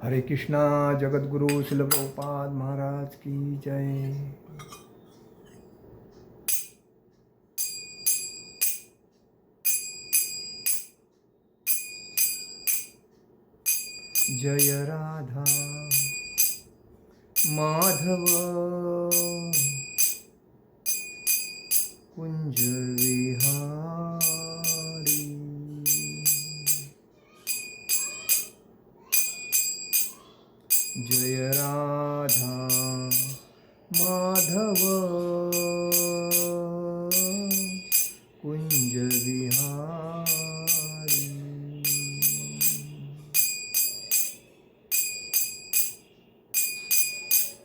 हरे कृष्णा। जगत गुरु श्रील प्रभुपाद महाराज की जय। जय राधा माधव कुंज विहारी। जय राधा माधव कुंज विहारी।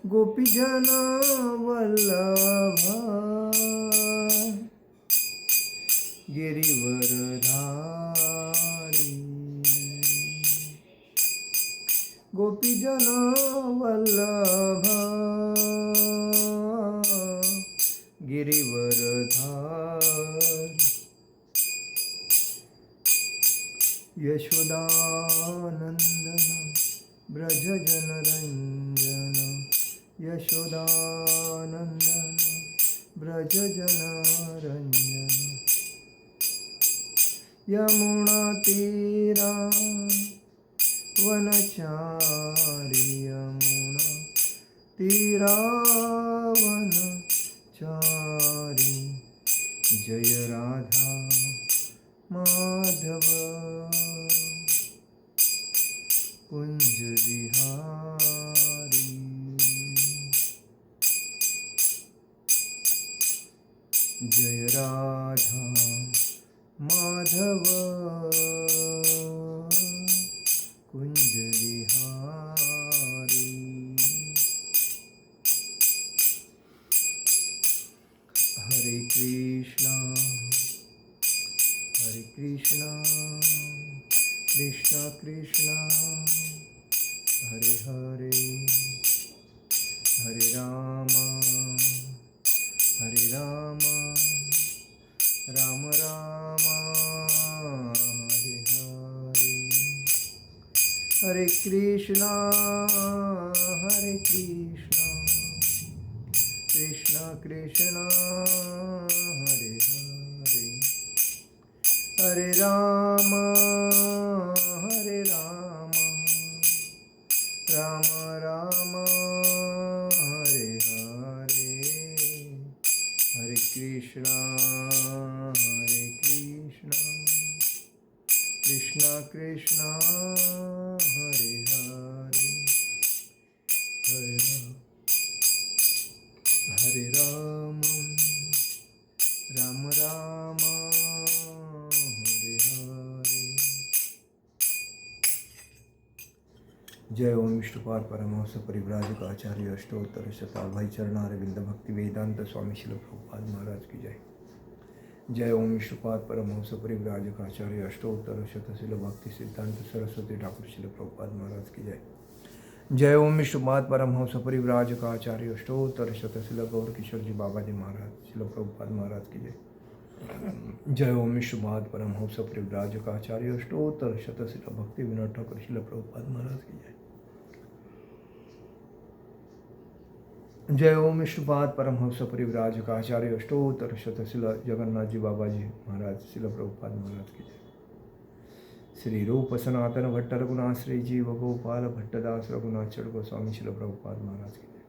गोपीजन वल्लभ गिरिवरधारी। गोपीजन वल्लभ गिरिवरधारी। यशोदानंदन ब्रज जनरंजन। यशोदानंदन ब्रज जनरंजन। यमुना तीरा वनचारी। यमुना तीरा वनचारी। जय राधा माधव कुंज विहारी। जय राधा माधव कुंज विहारी। हरे कृष्णा कृष्णा कृष्णा हरे हरे। हरे राम राम राम हरे हरे। हरे कृष्णा कृष्णा कृष्णा हरे हरे। हरे राम राम राम हरे हरे। हरे कृष्णा कृष्णा कृष्णा हरे हरे। हरे राम राम हरे हरे। जय ओम विष्णुपाद परमहंस परिव्राजक आचार्य अष्टोत्तर शताल भाई चरणारविंद भक्ति वेदांत स्वामी शिल प्रभुपाद महाराज की जय। जय ओम विष्णुपाद परमहंस परिव्राजक आचार्य अष्टोत्तर शतशिल भक्ति सिद्धांत सरस्वती ठाकुर शिल प्रभुपाद महाराज की जय। जय ओम विष्णुपाद परमहंस परिव्राजक आचार्य अष्टोत्तर शतशिल गौर किशोर जी बाबा जी महाराज शिल प्रभुपाद महाराज की जय। जय ओम विष्णुपाद परमहंस परिव्राजक आचार्य अष्टोत्तर शतशिल भक्ति विनोद ठाकुर शिल प्रभुपाद महाराज की जय। जय ओम विष्णुपाद परमहंस परिव्राजक आचार्य अष्टोत्तर शतशिल जगन्नाथ जी बाबा जी महाराज शिल प्रभुपाद महाराज की जय। श्री रूप सनातन भट्ट रघुनाथ श्री जीव गोपाल भट्टदास रघुनाथ चढ़ गोस्वामी शिल प्रभुपाद महाराज की जय।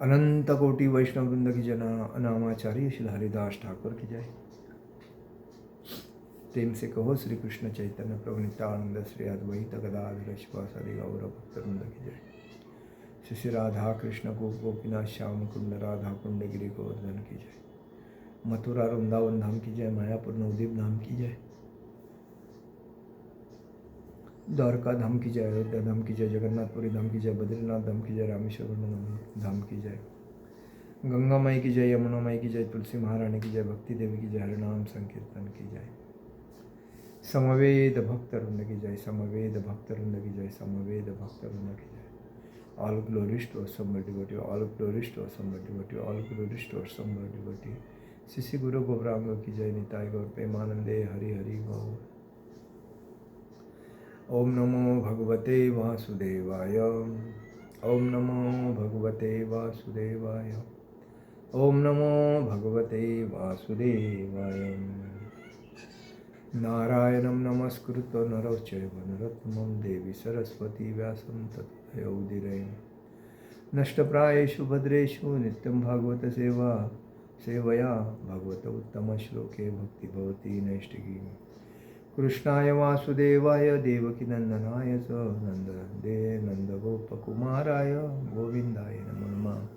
अनंत कोटि वैष्णव वृंद की जना अनामाचार्य शिल हरिदास ठाकुर की जय। प्रेम से कहो श्री कृष्ण चैतन्य प्रभु नित्यानंद श्री अद्वैत गदाधर शिवासादि गौर भक्त वृंद की जय। श्री राधा कृष्ण गोपीनाथ श्याम कुंड राधा कुंड गिरी गोवर्धन की जय। मथुरा वृंदावन धाम की जय। मायापुर नवदीप धाम की जय। द्वारका धाम की जय। अयोध्या धाम की जय। जगन्नाथपुरी धाम की जय। बद्रीनाथ धाम की जय। रामेश्वर धाम की जय। गंगा माई की जय। यमुना माई की जय। तुलसी महारानी की जय। भक्ति देवी की जय। हरिनाम संकीर्तन की जय। समवेद भक्त वृंद की जय। समवेद भक्त वृंद की जय। समवेद भक्त वृंद की जय। All glories to Asamba devotee, all glories to Asamba devotee, all glories to Asamba devotee. Sisi Guru Gauranga की जय। निताय गौर प्रेमानंदे हरि हरि गौर। ओम नमो भगवते वासुदेवाय। ओम नमो भगवते वासुदेवाय। ओम नमो भगवते वासुदेवाय। नारायणं नमस्कृत्य नरं चैव नरोत्तमं देवी सरस्वती व्यासं ततो उदीरये। नष्टप्रायेषु भद्रेषु नित्यं भागवत सेवया भगवत उत्तमश्लोके भक्ति भवति नैष्टिकी। कृष्णाय वासुदेवाय देवकीनन्दनाय च नन्दगोपकुमाराय गोविंदाय नमो नमः।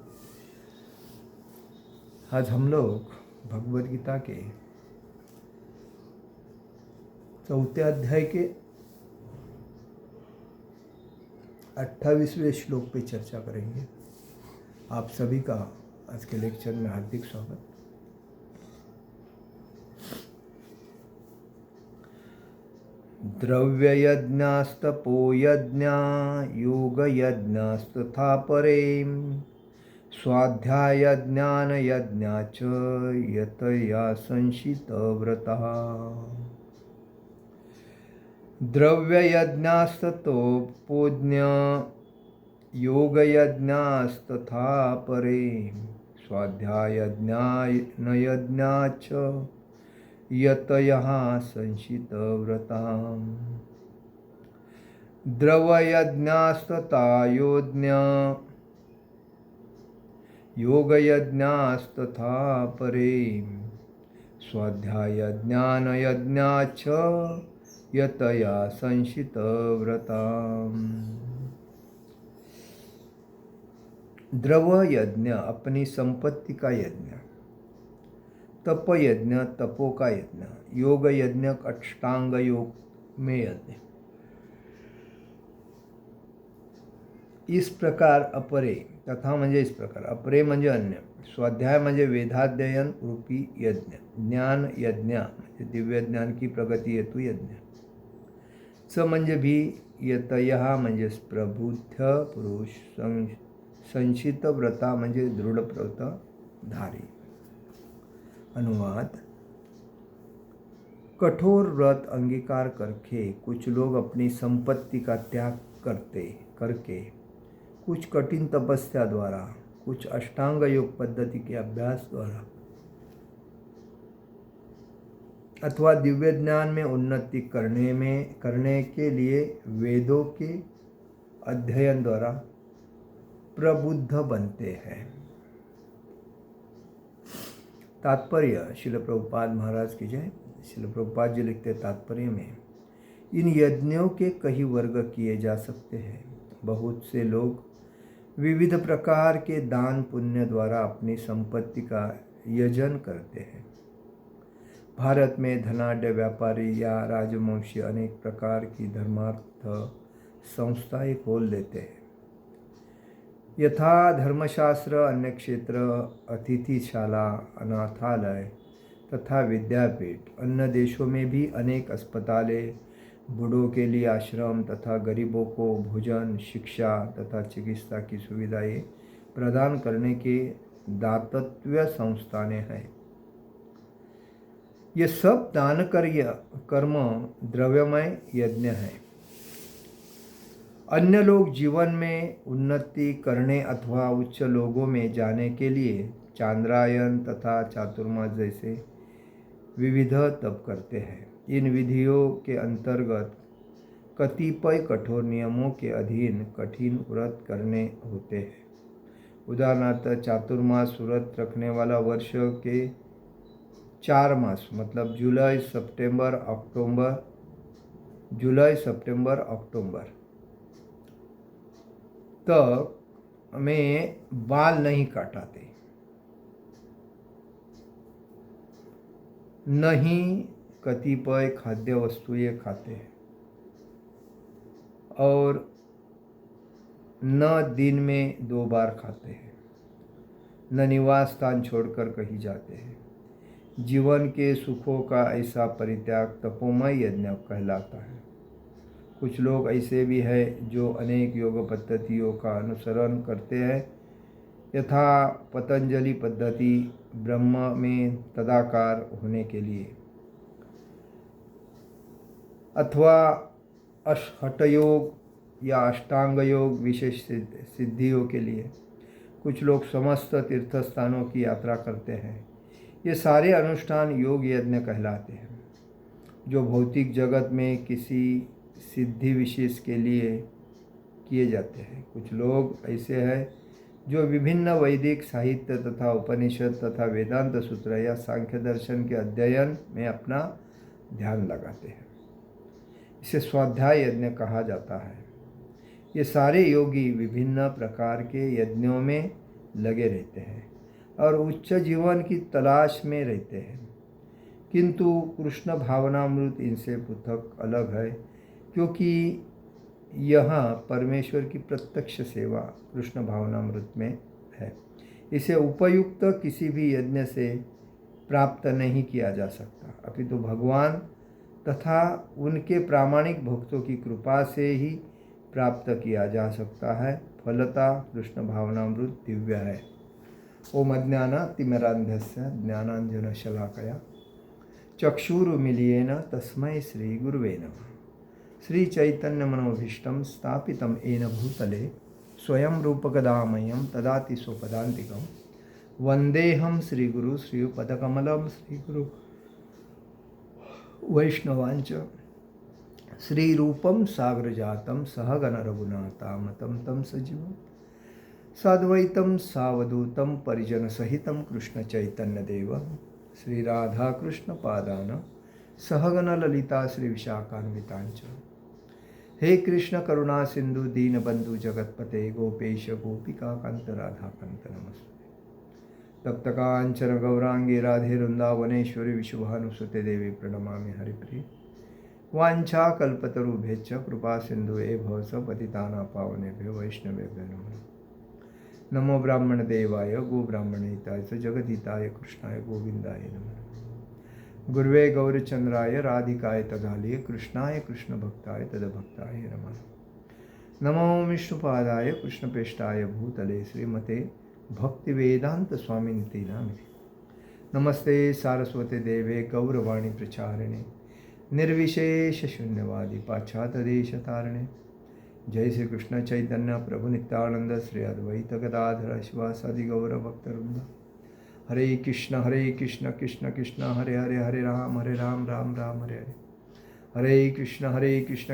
आज हम लोग भगवद गीता के 4 अध्याय के 28वें श्लोक पे चर्चा करेंगे। आप सभी का आज के लेक्चर में हार्दिक स्वागत। द्रव्ययज्ञास्तपोयज्ञा योगयज्ञास्तथा परे स्वाध्यायज्ञानयज्ञा च यतया संशितव्रतः। द्रव्ययज्ञास्तपोज्ञ योगयज्ञास्तथा परे स्वाध्यायज्ञानयज्ञा च यतयः संशितव्रताः। द्रव्ययज्ञास्तथा योगयज्ञास्तथा परे स्वाध्यायज्ञानयज्ञा च यतया संशितव्रताः। द्रव्य यज्ञ अपनी संपत्ति का यज्ञ, तप यज्ञ तपो का यज्ञ, योग यज्ञ अष्टांग योग में यज्ञ। इस प्रकार अपरे तथा म्हणजे इस प्रकार, अपरे म्हणजे अन्य, स्वाध्याय म्हणजे वेदाध्ययन रूपी यज्ञ, ज्ञान यज्ञ म्हणजे दिव्य ज्ञान की प्रगती हेतु यज्ञ, च म्हणजे भी, यतयः म्हणजे प्रबुद्ध पुरुष, संशित व्रता म्हणजे दृढ़ व्रत धारी। अनुवाद: कठोर व्रत अंगीकार करके कुछ लोग अपनी संपत्ति का त्याग करके कुछ कठिन तपस्या द्वारा, कुछ अष्टांग योग पद्धति के अभ्यास द्वारा अथवा दिव्य ज्ञान में उन्नति करने के लिए वेदों के अध्ययन द्वारा प्रबुद्ध बनते हैं। तात्पर्य श्रील प्रभुपाद महाराज की जय। श्रील प्रभुपाद जी लिखते तात्पर्य में, इन यज्ञों के कई वर्ग किए जा सकते हैं। बहुत से लोग विविध प्रकार के दान पुण्य द्वारा अपनी संपत्ति का यजन करते हैं। भारत में धनाढ्य व्यापारी या राजवंशी अनेक प्रकार की धर्मार्थ संस्थाएं खोल देते हैं। यथा धर्मशास्त्र, अन्य क्षेत्र, अतिथिशाला, अनाथालय तथा विद्यापीठ। अन्य देशों में भी अनेक अस्पतालें, बूढ़ों के लिए आश्रम तथा गरीबों को भोजन, शिक्षा तथा चिकित्सा की सुविधाएं प्रदान करने के दातव्य संस्थानें हैं। ये सब दान कर्म द्रव्यमय यज्ञ है। अन्य लोग जीवन में उन्नति करने अथवा उच्च लोगों में जाने के लिए चांद्रायन तथा चातुर्मास जैसे विविध तप करते हैं। इन विधियों के अंतर्गत कतिपय कठोर नियमों के अधीन कठिन व्रत करने होते हैं। उदाहरणार्थ, चातुर्मास व्रत रखने वाला वर्ष के 4 मास मतलब जुलाई सितंबर अक्टूबर तक में बाल नहीं काटाते, न ही कतिपय खाद्य वस्तुएं खाते हैं और न दिन में 2 बार खाते हैं, न निवास स्थान छोड़कर कहीं जाते हैं। जीवन के सुखों का ऐसा परित्याग तपोमय यज्ञ कहलाता है। कुछ लोग ऐसे भी हैं जो अनेक योग पद्धतियों का अनुसरण करते हैं, यथा पतंजलि पद्धति, ब्रह्म में तदाकार होने के लिए, अथवा हठ योग या अष्टांग योग विशेष सिद्धियों के लिए। कुछ लोग समस्त तीर्थ स्थानों की यात्रा करते हैं। ये सारे अनुष्ठान योग यज्ञ कहलाते हैं, जो भौतिक जगत में किसी सिद्धि विशेष के लिए किए जाते हैं। कुछ लोग ऐसे हैं जो विभिन्न वैदिक साहित्य तथा उपनिषद तथा वेदांत सूत्र या सांख्य दर्शन के अध्ययन में अपना ध्यान लगाते हैं। इसे स्वाध्याय यज्ञ कहा जाता है। ये सारे योगी विभिन्न प्रकार के यज्ञों में लगे रहते हैं और उच्च जीवन की तलाश में रहते हैं, किंतु कृष्ण भावनामृत इनसे पृथक अलग है, क्योंकि यहाँ परमेश्वर की प्रत्यक्ष सेवा कृष्ण भावनामृत में है। इसे उपयुक्त किसी भी यज्ञ से प्राप्त नहीं किया जा सकता, अपितु भगवान तथा उनके प्रामाणिक भक्तों की कृपा से ही प्राप्त किया जा सकता है। फलता कृष्ण भावनामृत दिव्य है। ओम अज्ञानातिमिरान्धस्य ज्ञानाञ्जनशलाकया चक्षुरुन्मीलितेन तस्मै श्री गुरुवे नमः। श्री चैतन्य मनोभीष्टं स्थापितं येन भूतले स्वयं रूपकदामयं ददाति स्वपदान्तिकं। वन्देऽहं श्रीगुरु श्रीयुतपदकमलं श्रीगुरु वैष्णवांच श्रीरूपं साग्रजातं सहगण रघुनाथामतं तं सजीवं साद्वैतं सावधूतं परिजनसहितं कृष्ण चैतन्यदेवं श्री राधा कृष्ण पादान सहगण ललिता श्री विशाखान्वितांच। हे कृष्ण करुणा सिंधु दीनबंधु जगतपते गोपेश गोपिका कांत राधा कांत नमस्ते। तप्त कांचन गौरांगी राधे वृंदावनेश्वरी विशुभानुसुते देवी प्रणमामि हरिप्रिय। वांछा कल्पतरुभ्यश्च कृपा सिंधु भव स पतितानां पावनेभ्यो वैष्णवेभ्यो नमः। नमो ब्राह्मण देवाय गो ब्राह्मणहिताय च जगद्हिताय कृष्णाय गोविंदाय नमः। गुरुवे गौरचंद्राय राधिकाय तदालय कृष्णाय कृष्ण भक्ताय तदभक्ताय नमः। नमो विष्णुपादाय कृष्णपेष्टाय भूतले श्रीमते भक्तिवेदांत स्वामिनिति नामिने। नमस्ते सारस्वते देवे गौरवाणी प्रचारिणे निर्विशेष शून्यवादी पाश्चात्य तारिणे। जय श्री कृष्ण चैतन्य प्रभु नित्यानंद श्री अद्वैत गदाधर शिवासादि गौर भक्तवृंद। हरे कृष्ण कृष्ण कृष्ण हरे हरे हरे राम राम राम हरे हरे। हरे कृष्ण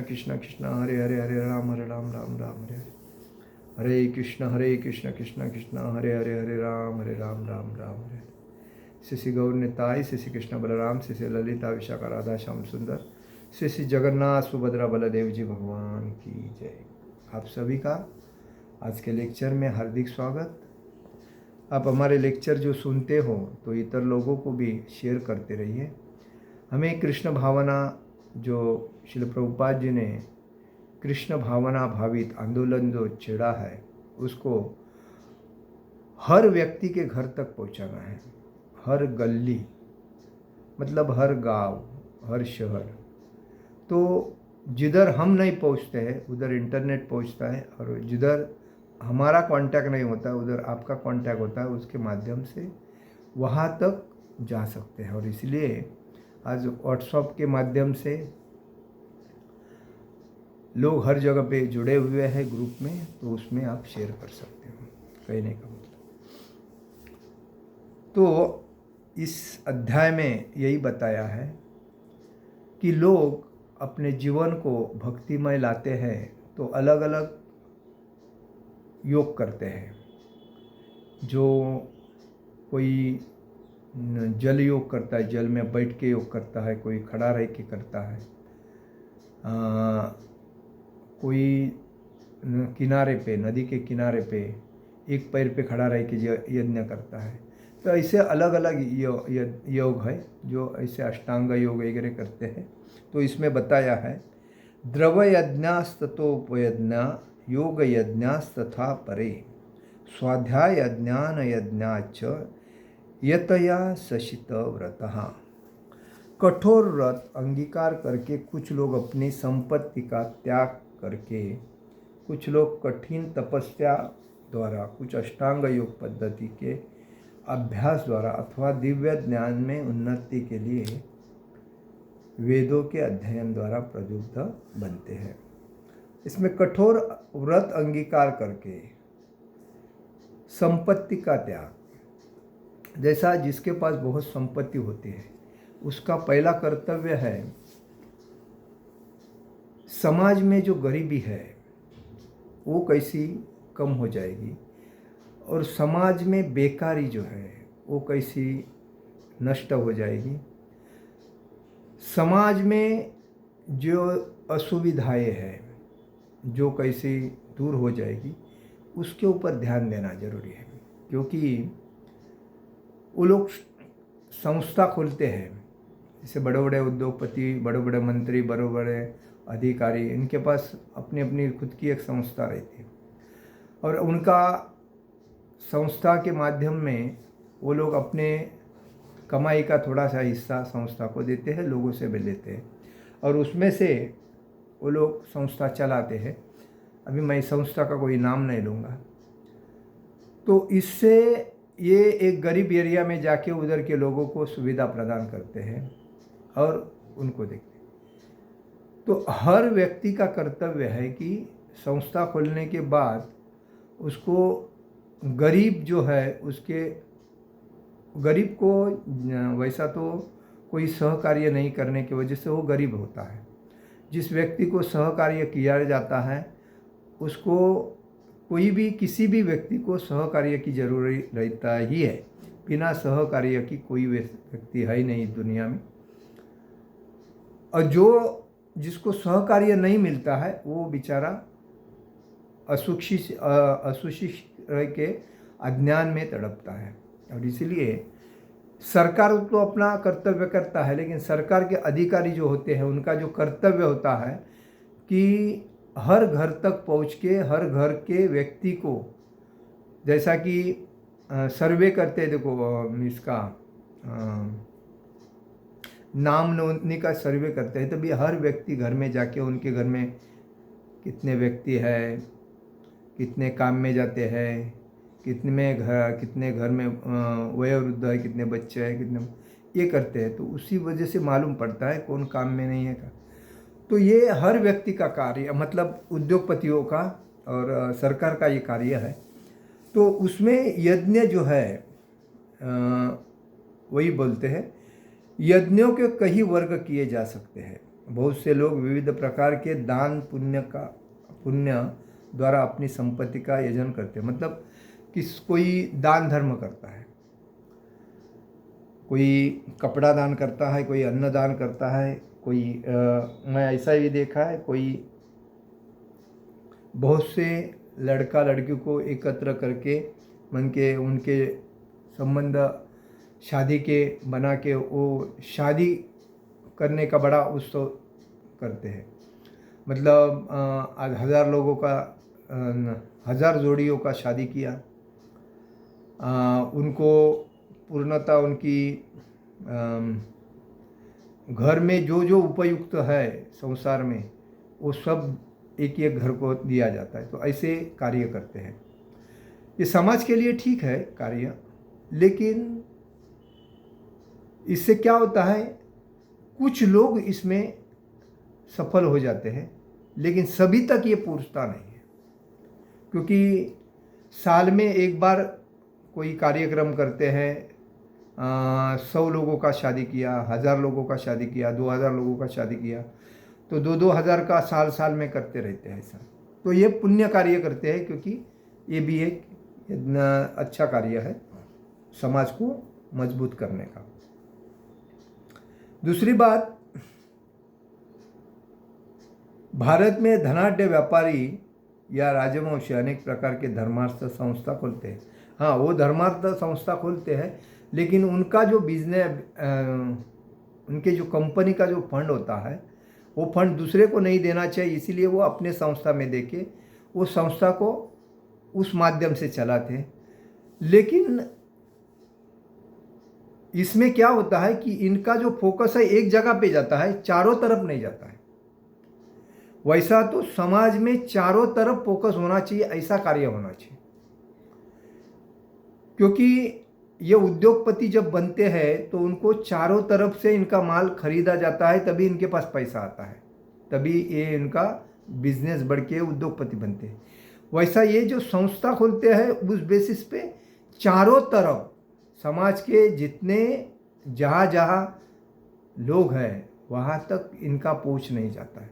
कृष्ण कृष्ण हरे हरे हरे राम राम राम हरे हरे। हरे कृष्ण कृष्ण कृष्ण हरे हरे हरे राम राम राम हरे हरे। श्री गौर निताई, श्री कृष्ण बलराम, श्री ललिता विशाखा राधा श्याम सुंदर, श्री जगन्नाथ सुभद्रा बलदेव जी भगवान की जय। आप सभी का आज के लेक्चर में हार्दिक स्वागत। आप हमारे लेक्चर जो सुनते हो तो इतर लोगों को भी शेयर करते रहिए। हमें कृष्ण भावना, जो श्रील प्रभुपाद जी ने कृष्ण भावना भावित आंदोलन जो छेड़ा है, उसको हर व्यक्ति के घर तक पहुंचाना है। हर गली, मतलब हर गांव, हर शहर। तो जिधर हम नहीं पहुंचते हैं उधर इंटरनेट पहुंचता है, और जिधर हमारा कांटेक्ट नहीं होता है उधर आपका कांटेक्ट होता है, उसके माध्यम से वहाँ तक जा सकते हैं। और इसलिए आज व्हाट्सएप के माध्यम से लोग हर जगह पे जुड़े हुए हैं ग्रुप में, तो उसमें आप शेयर कर सकते हो। कहने का मतलब तो इस अध्याय में यही बताया है कि लोग अपने जीवन को भक्तिमय लाते हैं तो अलग अलग योग करते हैं। जो कोई जल योग करता है, जल में बैठ के योग करता है, कोई खड़ा रह के करता है, कोई किनारे पे, नदी के किनारे पे एक पैर पे खड़ा रह के यज्ञ करता है। तो ऐसे अलग अलग योग है जो ऐसे अष्टांग योग वगैरह करते हैं। तो इसमें बताया है द्रव यज्ञास्ततोपयज्ञ योग यज्ञास्तथा परे स्वाध्याय ज्ञान यज्ञाच यतया सशित व्रतः। कठोर व्रत अंगीकार करके कुछ लोग अपनी संपत्ति का त्याग करके, कुछ लोग कठिन तपस्या द्वारा, कुछ अष्टांग योग पद्धति के अभ्यास द्वारा अथवा दिव्य ज्ञान में उन्नति के लिए वेदों के अध्ययन द्वारा प्रबुद्ध बनते हैं। इसमें कठोर व्रत अंगीकार करके संपत्ति का त्याग, जैसा जिसके पास बहुत संपत्ति होती है उसका पहला कर्तव्य है समाज में जो गरीबी है वो कैसी कम हो जाएगी और समाज में बेकारी जो है वो कैसी नष्ट हो जाएगी, समाज में जो असुविधाएं हैं जो कैसी दूर हो जाएगी उसके ऊपर ध्यान देना जरूरी है। क्योंकि वो लोग संस्था खोलते हैं, जैसे बड़े बड़े उद्योगपति, बड़े बड़े मंत्री, बड़े बड़े अधिकारी, इनके पास अपनी अपनी खुद की एक संस्था रहती है और उनका संस्था के माध्यम में वो लोग अपने कमाई का थोड़ा सा हिस्सा संस्था को देते हैं, लोगों से भी लेते हैं और उसमें से वो लोग संस्था चलाते हैं। अभी मैं संस्था का कोई नाम नहीं लूँगा। तो इससे ये एक गरीब एरिया में जाके उधर के लोगों को सुविधा प्रदान करते हैं और उनको देखते हैं। तो हर व्यक्ति का कर्तव्य है कि संस्था खोलने के बाद उसको गरीब जो है उसके गरीब को वैसा तो कोई सहकार्य नहीं करने की वजह से वो गरीब होता है। जिस व्यक्ति को सहकार्य किया जाता है उसको कोई भी किसी भी व्यक्ति को सहकार्य की जरूरत रहता ही है। बिना सहकार्य की कोई व्यक्ति है ही नहीं दुनिया में। और जो जिसको सहकार्य नहीं मिलता है वो बेचारा अशिक्षित रह के अज्ञान में तड़पता है। और इसलिए सरकार तो अपना कर्तव्य करता है, लेकिन सरकार के अधिकारी जो होते हैं उनका जो कर्तव्य होता है कि हर घर तक पहुँच के हर घर के व्यक्ति को, जैसा कि सर्वे करते हैं, देखो इसका नाम नोंदनी का सर्वे करते हैं, तभी हर व्यक्ति घर में जाके उनके घर में कितने व्यक्ति है, कितने काम में जाते हैं, कितने घर में वयोवृद्ध है, कितने बच्चे हैं, कितने ये करते हैं। तो उसी वजह से मालूम पड़ता है कौन काम में नहीं है का। तो ये हर व्यक्ति का कार्य, मतलब उद्योगपतियों का और सरकार का ये कार्य है। तो उसमें यज्ञ जो है वही बोलते हैं, यज्ञों के कई वर्ग किए जा सकते हैं। बहुत से लोग विविध प्रकार के दान पुण्य द्वारा अपनी संपत्ति का यजन करते हैं। मतलब कोई दान धर्म करता है, कोई कपड़ा दान करता है, कोई अन्न दान करता है, कोई मैं ऐसा भी देखा है, कोई बहुत से लड़का लड़कियों को एकत्र करके उनके संबंध शादी के बना के वो शादी करने का बड़ा उत्सव करते हैं। मतलब 1000 लोगों का 1000 जोड़ियों का शादी किया, उनको पूर्णतः उनकी घर में जो जो उपयुक्त है संसार में वो सब एक एक घर को दिया जाता है। तो ऐसे कार्य करते हैं। ये समाज के लिए ठीक है कार्य, लेकिन इससे क्या होता है, कुछ लोग इसमें सफल हो जाते हैं, लेकिन सभी तक ये पहुंचता नहीं है। क्योंकि साल में एक बार कोई कार्यक्रम करते हैं, 100 लोगों का शादी किया, 1000 लोगों का शादी किया, 2000 लोगों का शादी किया, तो 2-2000 का साल में करते रहते हैं ऐसा। तो ये पुण्य कार्य करते हैं, क्योंकि ये भी एक अच्छा कार्य है समाज को मजबूत करने का। दूसरी बात, भारत में धनाढ्य व्यापारी या राजवंशी अनेक प्रकार के धर्मार्थ संस्था खोलते हैं। हाँ, वो धर्मार्थ संस्था खोलते हैं, लेकिन उनका जो बिजनेस, उनके जो कंपनी का जो फंड होता है वो फंड दूसरे को नहीं देना चाहिए, इसीलिए वो अपने संस्था में देके वो संस्था को उस माध्यम से चलाते हैं। लेकिन इसमें क्या होता है कि इनका जो फोकस है एक जगह पे जाता है, चारों तरफ नहीं जाता है। वैसा तो समाज में चारों तरफ फोकस होना चाहिए, ऐसा कार्य होना चाहिए। क्योंकि ये उद्योगपति जब बनते हैं तो उनको चारों तरफ से इनका माल खरीदा जाता है, तभी इनके पास पैसा आता है, तभी ये इनका बिजनेस बढ़ के उद्योगपति बनते हैं। वैसा ये जो संस्था खोलते हैं उस बेसिस पे चारों तरफ समाज के जितने जहाँ जहाँ लोग हैं वहाँ तक इनका पहुँच नहीं जाता है,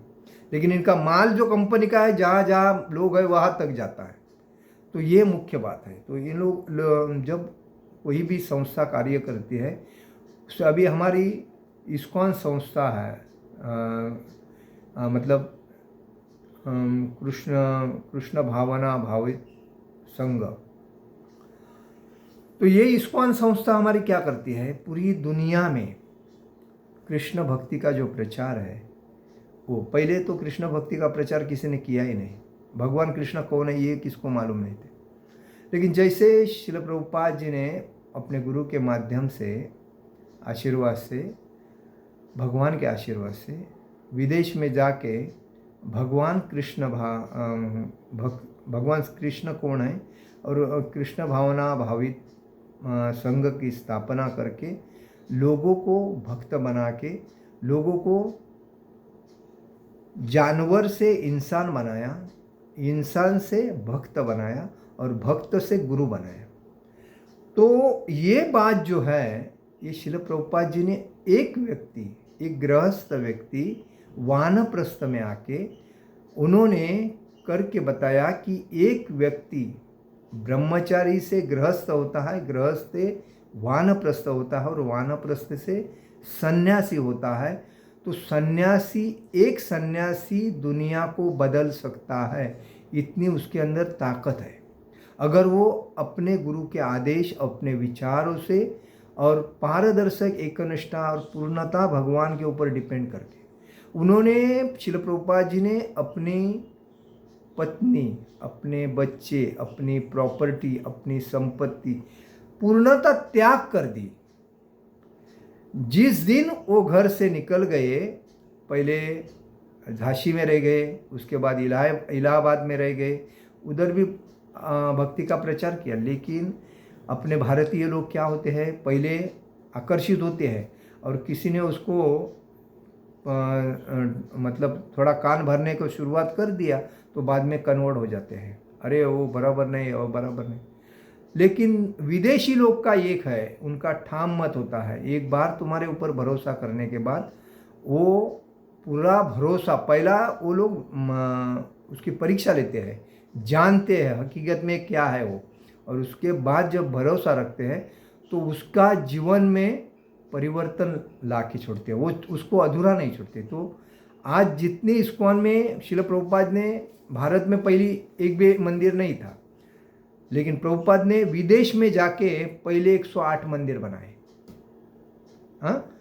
लेकिन इनका माल जो कंपनी का है जहाँ जहाँ लोग हैं वहाँ तक जाता है। तो ये मुख्य बात है। तो ये लोग जब कोई भी संस्था कार्य करती है, अभी हमारी इस्कॉन संस्था है, मतलब कृष्ण भावना भावित संघ। तो ये इस्कॉन संस्था हमारी क्या करती है, पूरी दुनिया में कृष्ण भक्ति का जो प्रचार है, वो पहले तो कृष्ण भक्ति का प्रचार किसी ने किया ही नहीं, भगवान कृष्ण कौन है ये किसको मालूम नहीं थे। लेकिन जैसे श्रील प्रभुपाद जी ने अपने गुरु के माध्यम से, आशीर्वाद से, भगवान के आशीर्वाद से विदेश में जाके भगवान कृष्ण कौन है और कृष्ण भावना भावित संघ की स्थापना करके लोगों को भक्त बना के, लोगों को जानवर से इंसान बनाया, इंसान से भक्त बनाया और भक्त से गुरु बनाया। तो ये बात जो है, ये श्रील प्रभुपाद जी ने एक व्यक्ति, एक गृहस्थ व्यक्ति वानप्रस्थ में आके उन्होंने करके बताया कि एक व्यक्ति ब्रह्मचारी से गृहस्थ होता है, गृहस्थ से वानप्रस्थ होता है और वानप्रस्थ से सन्यासी होता है। तो एक सन्यासी दुनिया को बदल सकता है, इतनी उसके अंदर ताकत है, अगर वो अपने गुरु के आदेश, अपने विचारों से और पारदर्शक एकनिष्ठा और पूर्णता भगवान के ऊपर डिपेंड करके। उन्होंने, श्रील प्रभुपाद जी ने अपनी पत्नी, अपने बच्चे, अपनी प्रॉपर्टी, अपनी संपत्ति पूर्णतः त्याग कर दी। जिस दिन वो घर से निकल गए, पहले झांसी में रह गए, उसके बाद इलाहाबाद में रह गए, उधर भी भक्ति का प्रचार किया। लेकिन अपने भारतीय लोग क्या होते हैं, पहले आकर्षित होते हैं और किसी ने उसको मतलब थोड़ा कान भरने को शुरुआत कर दिया तो बाद में कन्वर्ट हो जाते हैं, अरे वो बराबर नहीं, वो बराबर नहीं। लेकिन विदेशी लोग का एक है, उनका ठाम मत होता है, एक बार तुम्हारे ऊपर भरोसा करने के बाद वो पूरा भरोसा, पहला वो लोग उसकी परीक्षा लेते हैं, जानते हैं हकीकत में क्या है वो, और उसके बाद जब भरोसा रखते हैं तो उसका जीवन में परिवर्तन ला के छोड़ते हैं, वो उसको अधूरा नहीं छोड़ते। तो आज जितनी इस्कॉन में श्रील प्रभुपाद ने, भारत में पहली एक भी मंदिर नहीं था, लेकिन प्रभुपाद ने विदेश में जाके पहले 108 मंदिर बनाए। हाँ,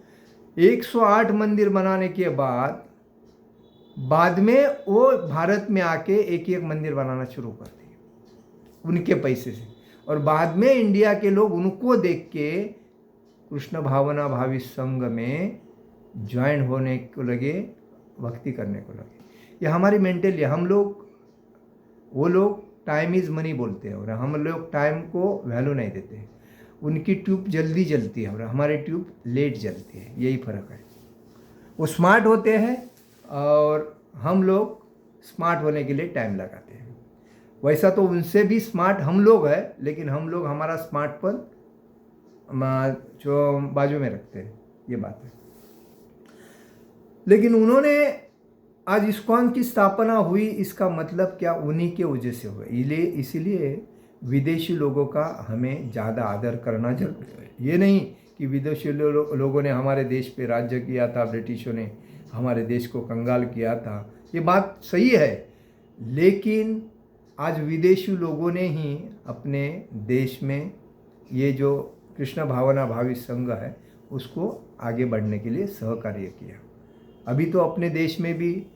108 मंदिर बनाने के बाद में वो भारत में आके एक एक मंदिर बनाना शुरू कर दिए उनके पैसे से, और बाद में इंडिया के लोग उनको देख के कृष्ण भावना भावी संघ में ज्वाइन होने को लगे, भक्ति करने को लगे। ये हमारी मेंटली, हम लोग, वो लोग टाइम इज़ मनी बोलते हैं और हम लोग टाइम को वैल्यू नहीं देते हैं। उनकी ट्यूब जल्दी जलती है और हमारी ट्यूब लेट जलती है, यही फ़र्क है। वो स्मार्ट होते हैं और हम लोग स्मार्ट होने के लिए टाइम लगाते हैं। वैसा तो उनसे भी स्मार्ट हम लोग हैं, लेकिन हम लोग हमारा स्मार्टपन जो बाजू में रखते हैं, ये बात है। लेकिन उन्होंने आज इस्कॉन की स्थापना हुई, इसका मतलब क्या, उन्हीं के वजह से हुआ। इसीलिए विदेशी लोगों का हमें ज़्यादा आदर करना जरूरी है। ये नहीं कि विदेशी लोगों ने हमारे देश पे राज्य किया था, ब्रिटिशों ने हमारे देश को कंगाल किया था, ये बात सही है, लेकिन आज विदेशी लोगों ने ही अपने देश में ये जो कृष्ण भावना भावी संघ है उसको आगे बढ़ने के लिए सहकार्य किया। अभी तो अपने देश में भी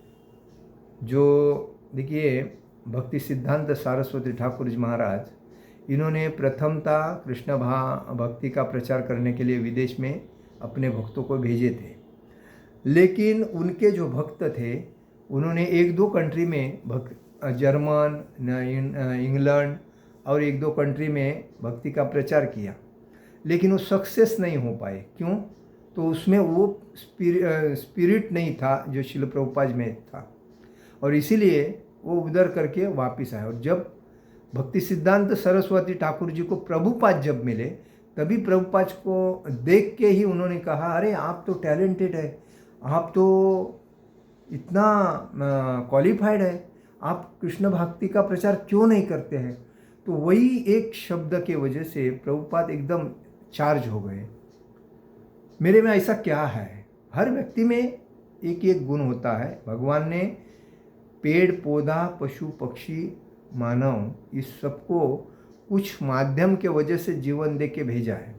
जो देखिए, भक्ति सिद्धांत सरस्वती ठाकुर जी महाराज, इन्होंने प्रथमता कृष्ण भक्ति का प्रचार करने के लिए विदेश में अपने भक्तों को भेजे थे। लेकिन उनके जो भक्त थे उन्होंने एक दो कंट्री में जर्मन, इंग्लैंड और एक दो कंट्री में भक्ति का प्रचार किया, लेकिन वो सक्सेस नहीं हो पाए। क्यों? तो उसमें वो स्पिरिट नहीं था जो शिल प्रभुपाद में था, और इसीलिए वो उधर करके वापस आए। और जब भक्ति सिद्धांत सरस्वती ठाकुर जी को प्रभुपाद जब मिले, तभी प्रभुपाद को देख के ही उन्होंने कहा, अरे आप तो टैलेंटेड है, आप तो इतना क्वालिफाइड है, आप कृष्ण भक्ति का प्रचार क्यों नहीं करते हैं? तो वही एक शब्द के वजह से प्रभुपाद एकदम चार्ज हो गए। मेरे में ऐसा क्या है? हर व्यक्ति में एक एक गुण होता है। भगवान ने पेड़ पौधा पशु पक्षी मानव इस सबको कुछ माध्यम के वजह से जीवन दे के भेजा है।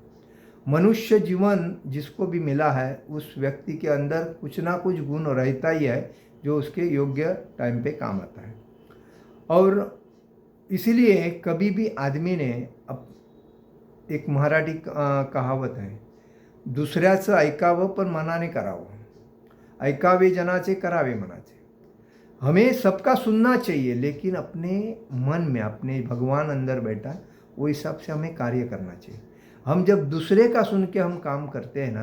मनुष्य जीवन जिसको भी मिला है उस व्यक्ति के अंदर कुछ ना कुछ गुण रहता ही है जो उसके योग्य टाइम पे काम आता है। और इसीलिए कभी भी आदमी ने एक मराठी कहावत है, दुसऱ्याचं ऐकावं पण मनाने करावं, ऐकावे जनाचे करावे मनाचे। हमें सबका सुनना चाहिए, लेकिन अपने मन में अपने भगवान अंदर बैठा, वो हिसाब से हमें कार्य करना चाहिए। हम जब दूसरे का सुन के हम काम करते हैं ना,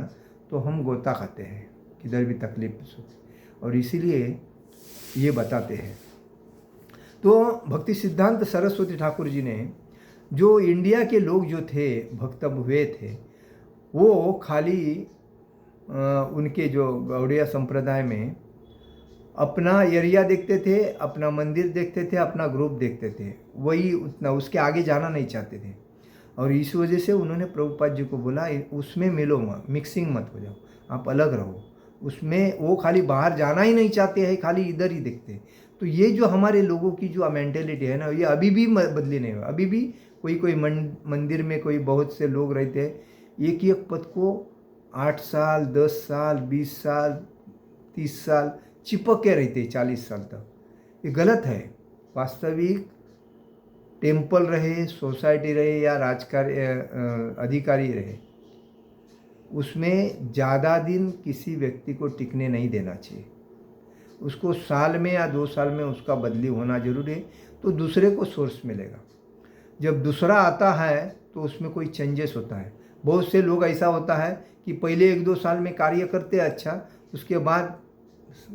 तो हम गोता खाते हैं, किधर भी तकलीफ होती, और इसीलिए ये बताते हैं। तो भक्ति सिद्धांत सरस्वती ठाकुर जी ने, जो इंडिया के लोग जो थे भक्त हुए थे, वो खाली उनके जो गौड़िया संप्रदाय में अपना एरिया देखते थे, अपना मंदिर देखते थे, अपना ग्रुप देखते थे, वही उतना, उसके आगे जाना नहीं चाहते थे। और इस वजह से उन्होंने प्रभुपाद जी को बोला, उसमें मिलो मत, मिक्सिंग मत हो जाओ, आप अलग रहो उसमें। वो खाली बाहर जाना ही नहीं चाहते हैं, खाली इधर ही देखते। तो ये जो हमारे लोगों की जो मेंटेलिटी है ना, ये अभी भी बदली नहीं हुई। अभी भी कोई मंदिर में कोई बहुत से लोग रहते हैं, एक एक पद को 8 साल 10 साल 20 साल 30 साल चिपक के रहते, 40 साल तक। ये गलत है। वास्तविक टेम्पल रहे, सोसाइटी रहे या राजकारी अधिकारी रहे, उसमें ज़्यादा दिन किसी व्यक्ति को टिकने नहीं देना चाहिए। उसको साल में या 2 साल में उसका बदली होना जरूरी है, तो दूसरे को सोर्स मिलेगा। जब दूसरा आता है तो उसमें कोई चेंजेस होता है। बहुत से लोग ऐसा होता है कि पहले 1-2 साल में कार्य करते हैं अच्छा, उसके बाद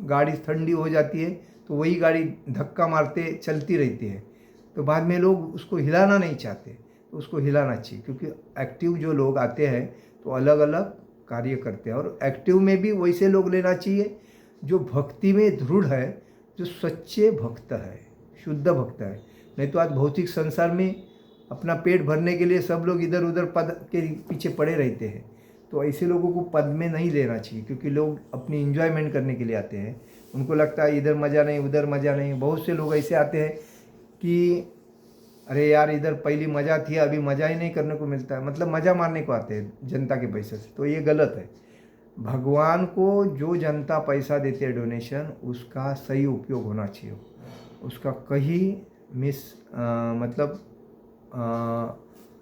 गाड़ी ठंडी हो जाती है तो वही गाड़ी धक्का मारते चलती रहती है, तो बाद में लोग उसको हिलाना नहीं चाहते। तो उसको हिलाना चाहिए, क्योंकि एक्टिव जो लोग आते हैं तो अलग अलग कार्य करते हैं। और एक्टिव में भी वैसे लोग लेना चाहिए जो भक्ति में दृढ़ है, जो सच्चे भक्त है, शुद्ध भक्त है। नहीं तो आज भौतिक संसार में अपना पेट भरने के लिए सब लोग इधर उधर पद के पीछे पड़े रहते हैं। तो ऐसे लोगों को पद में नहीं लेना चाहिए, क्योंकि लोग अपनी एंजॉयमेंट करने के लिए आते हैं। उनको लगता है इधर मज़ा नहीं उधर मज़ा नहीं। बहुत से लोग ऐसे आते हैं कि अरे यार इधर पहली मज़ा थी, अभी मज़ा ही नहीं करने को मिलता है, मतलब मज़ा मारने को आते हैं जनता के पैसे से। तो ये गलत है। भगवान को जो जनता पैसा देते हैं डोनेशन, उसका सही उपयोग होना चाहिए, उसका कहीं मतलब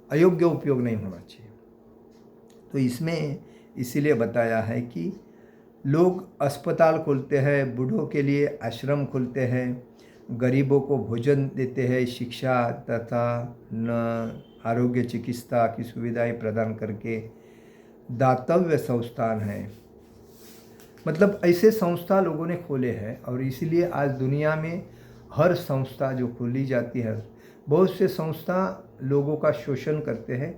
अयोग्य उपयोग नहीं होना चाहिए। तो इसमें इसीलिए बताया है कि लोग अस्पताल खोलते हैं, बूढ़ों के लिए आश्रम खोलते हैं, गरीबों को भोजन देते हैं, शिक्षा तथा आरोग्य चिकित्सा की सुविधाएं प्रदान करके दातव्य संस्थान है। मतलब ऐसे संस्था लोगों ने खोले हैं, और इसीलिए आज दुनिया में हर संस्था जो खोली जाती है, बहुत से संस्था लोगों का शोषण करते हैं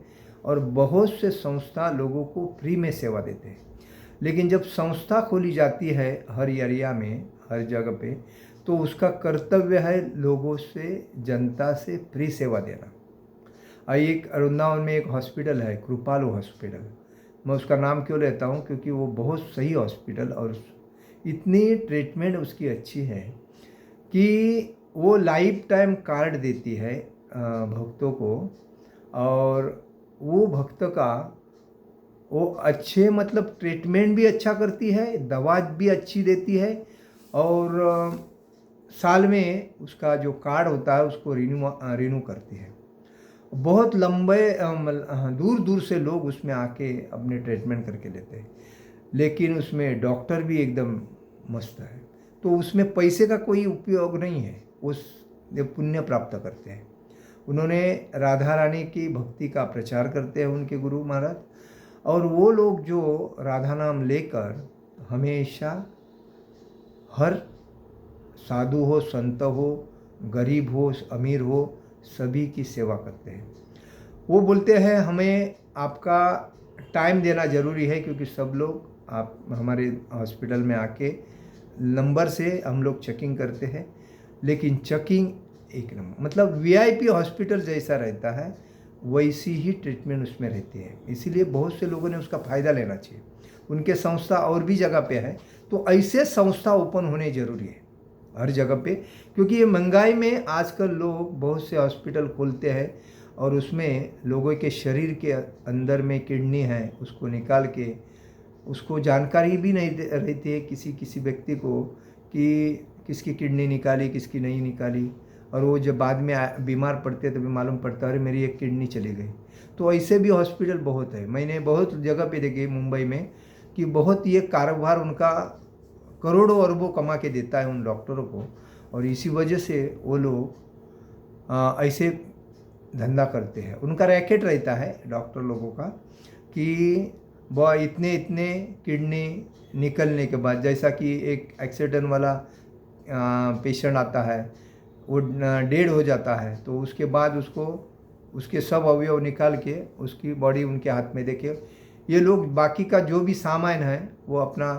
और बहुत से संस्था लोगों को फ्री में सेवा देते हैं। लेकिन जब संस्था खोली जाती है हर एरिया में, हर जगह पे, तो उसका कर्तव्य है लोगों से, जनता से फ्री सेवा देना। एक वृंदावन में एक हॉस्पिटल है, कृपालु हॉस्पिटल। मैं उसका नाम क्यों लेता हूँ? क्योंकि वो बहुत सही हॉस्पिटल, और इतनी ट्रीटमेंट उसकी अच्छी है कि वो लाइफ टाइम कार्ड देती है भक्तों को, और वो भक्त का वो अच्छे मतलब ट्रीटमेंट भी अच्छा करती है, दवा भी अच्छी देती है, और साल में उसका जो कार्ड होता है उसको रिन्यू करती है। बहुत लंबे दूर दूर से लोग उसमें आके अपने ट्रीटमेंट करके लेते हैं, लेकिन उसमें डॉक्टर भी एकदम मस्त है। तो उसमें पैसे का कोई उपयोग नहीं है, उस पुण्य प्राप्त करते हैं। उन्होंने राधा रानी की भक्ति का प्रचार करते हैं उनके गुरु महाराज। और वो लोग जो राधा नाम लेकर हमेशा हर साधु हो, संत हो, गरीब हो, अमीर हो, सभी की सेवा करते हैं। वो बोलते हैं हमें आपका टाइम देना ज़रूरी है, क्योंकि सब लोग आप हमारे हॉस्पिटल में आके नंबर से हम लोग चेकिंग करते हैं, लेकिन चेकिंग एक नंबर मतलब वीआईपी हॉस्पिटल जैसा रहता है, वैसी ही ट्रीटमेंट उसमें रहती है। इसीलिए बहुत से लोगों ने उसका फ़ायदा लेना चाहिए। उनके संस्था और भी जगह पे है, तो ऐसे संस्था ओपन होने ज़रूरी है हर जगह पे, क्योंकि ये महंगाई में आजकल लोग बहुत से हॉस्पिटल खोलते हैं और उसमें लोगों के शरीर के अंदर में किडनी है, उसको निकाल के उसको जानकारी भी नहीं रहती है किसी किसी व्यक्ति को कि किसकी किडनी निकाली, किसकी नहीं निकाली। और वो जब बाद में बीमार पड़ते हैं तभी मालूम पड़ता है अरे मेरी एक किडनी चली गई। तो ऐसे भी हॉस्पिटल बहुत है, मैंने बहुत जगह पे देखे मुंबई में कि बहुत ये कारोबार उनका करोड़ों अरबों कमा के देता है उन डॉक्टरों को, और इसी वजह से वो लोग ऐसे धंधा करते हैं। उनका रैकेट रहता है डॉक्टर लोगों का कि वह इतने इतने किडनी निकलने के बाद, जैसा कि एक एक्सीडेंट वाला पेशेंट आता है, वो डेड हो जाता है, तो उसके बाद उसको उसके सब अवयव निकाल के उसकी बॉडी उनके हाथ में देके ये लोग बाकी का जो भी सामान है वो अपना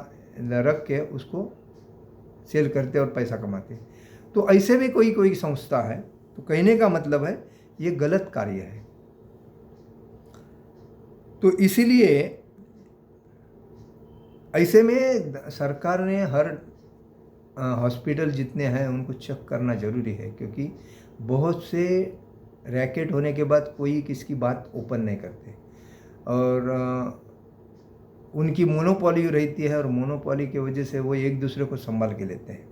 रख के उसको सेल करते और पैसा कमाते। तो ऐसे भी कोई कोई संस्था है। तो कहने का मतलब है ये गलत कार्य है। तो इसीलिए ऐसे में सरकार ने हर हॉस्पिटल जितने हैं उनको चेक करना ज़रूरी है, क्योंकि बहुत से रैकेट होने के बाद कोई किसकी बात ओपन नहीं करते और उनकी मोनोपोली रहती है, और मोनोपोली की वजह से वो एक दूसरे को संभाल के लेते हैं।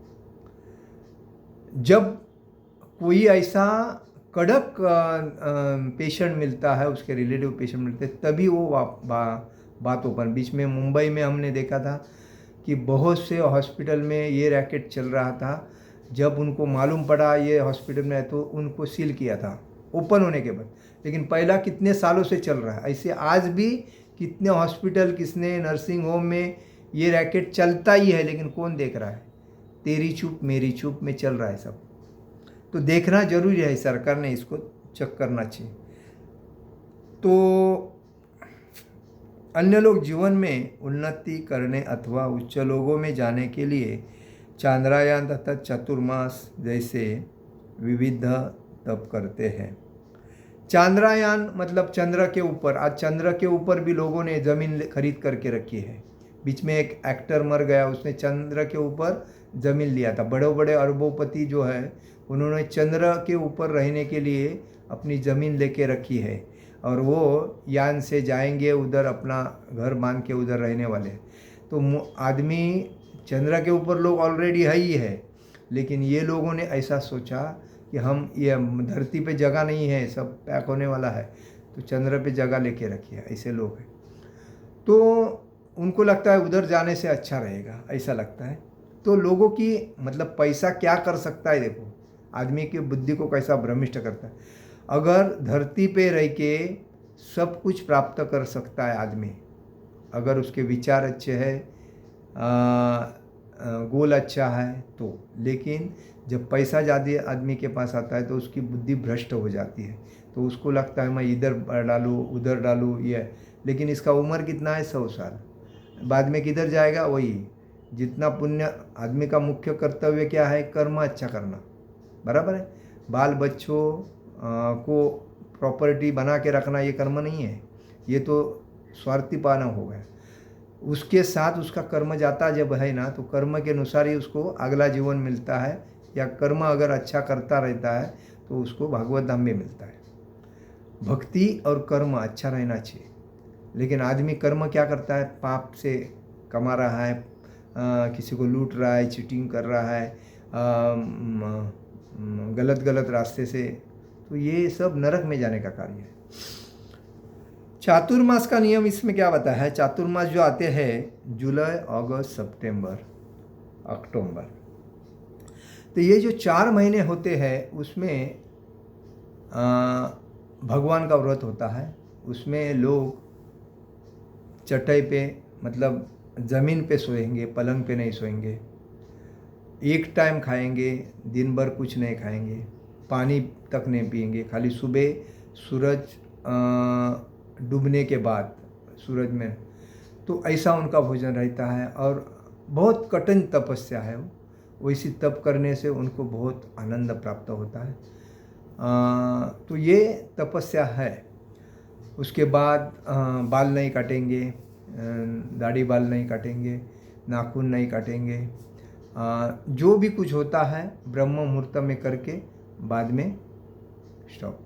जब कोई ऐसा कड़क पेशेंट मिलता है, उसके रिलेटिव पेशेंट मिलते हैं, तभी वो बात ओपन। बीच में मुंबई में हमने देखा था कि बहुत से हॉस्पिटल में ये रैकेट चल रहा था। जब उनको मालूम पड़ा ये हॉस्पिटल में है तो उनको सील किया था ओपन होने के बाद, लेकिन पहला कितने सालों से चल रहा है। ऐसे आज भी कितने हॉस्पिटल, किसने नर्सिंग होम में ये रैकेट चलता ही है, लेकिन कौन देख रहा है? तेरी चुप मेरी चुप में चल रहा है सब। तो देखना जरूरी है, सरकार ने इसको चेक करना चाहिए। तो अन्य लोग जीवन में उन्नति करने अथवा उच्च लोगों में जाने के लिए चांद्रयान तथा चतुर्मास जैसे विविध तप करते हैं। चांद्रयान मतलब चंद्र के ऊपर। आज चंद्र के ऊपर भी लोगों ने ज़मीन खरीद करके रखी है। बीच में एक एक्टर मर गया, उसने चंद्र के ऊपर ज़मीन लिया था। बड़े बड़े अरबोपति जो है उन्होंने चंद्र के ऊपर रहने के लिए अपनी ज़मीन लेके रखी है, और वो यान से जाएंगे उधर, अपना घर बांध के उधर रहने वाले। तो आदमी चंद्र के ऊपर लोग ऑलरेडी है ही है, लेकिन ये लोगों ने ऐसा सोचा कि हम ये धरती पे जगह नहीं है, सब पैक होने वाला है, तो चंद्र पे जगह लेके रखी है। ऐसे लोग हैं, तो उनको लगता है उधर जाने से अच्छा रहेगा, ऐसा लगता है। तो लोगों की मतलब पैसा क्या कर सकता है, देखो आदमी की बुद्धि को कैसा भ्रमिष्ट करता है। अगर धरती पे रह के सब कुछ प्राप्त कर सकता है आदमी, अगर उसके विचार अच्छे हैं, गोल अच्छा है तो। लेकिन जब पैसा ज़्यादा आदमी के पास आता है तो उसकी बुद्धि भ्रष्ट हो जाती है, तो उसको लगता है मैं इधर डालूँ उधर डालूँ ये। लेकिन इसका उम्र कितना है? 100 साल। बाद में किधर जाएगा? वही जितना पुण्य। आदमी का मुख्य कर्तव्य क्या है? कर्म अच्छा करना, बराबर है। बाल बच्चों को प्रॉपर्टी बना के रखना ये कर्म नहीं है, ये तो स्वार्थीपना हो गया। उसके साथ उसका कर्म जाता जब है ना, तो कर्म के अनुसार ही उसको अगला जीवन मिलता है, या कर्म अगर अच्छा करता रहता है तो उसको भागवत धाम में मिलता है। भक्ति और कर्म अच्छा रहना चाहिए। लेकिन आदमी कर्म क्या करता है? पाप से कमा रहा है, किसी को लूट रहा है, चीटिंग कर रहा है, गलत गलत रास्ते से, तो ये सब नरक में जाने का कार्य है। चातुर्मास का नियम इसमें क्या बताया है? चातुर्मास जो आते हैं जुलाई, अगस्त, सितंबर, अक्टूबर, तो ये जो 4 महीने होते हैं उसमें भगवान का व्रत होता है, उसमें लोग चटाई पे मतलब ज़मीन पे सोएंगे, पलंग पे नहीं सोएंगे, एक टाइम खाएंगे, दिन भर कुछ नहीं खाएंगे, पानी तक नहीं पिएंगे, खाली सुबह सूरज डूबने के बाद सूरज में, तो ऐसा उनका भोजन रहता है। और बहुत कठिन तपस्या है वो, वैसी तप करने से उनको बहुत आनंद प्राप्त होता है। तो ये तपस्या है। उसके बाद बाल नहीं काटेंगे, दाढ़ी बाल नहीं काटेंगे, नाखून नहीं काटेंगे, जो भी कुछ होता है ब्रह्म मुहूर्त में करके बाद में स्टॉप।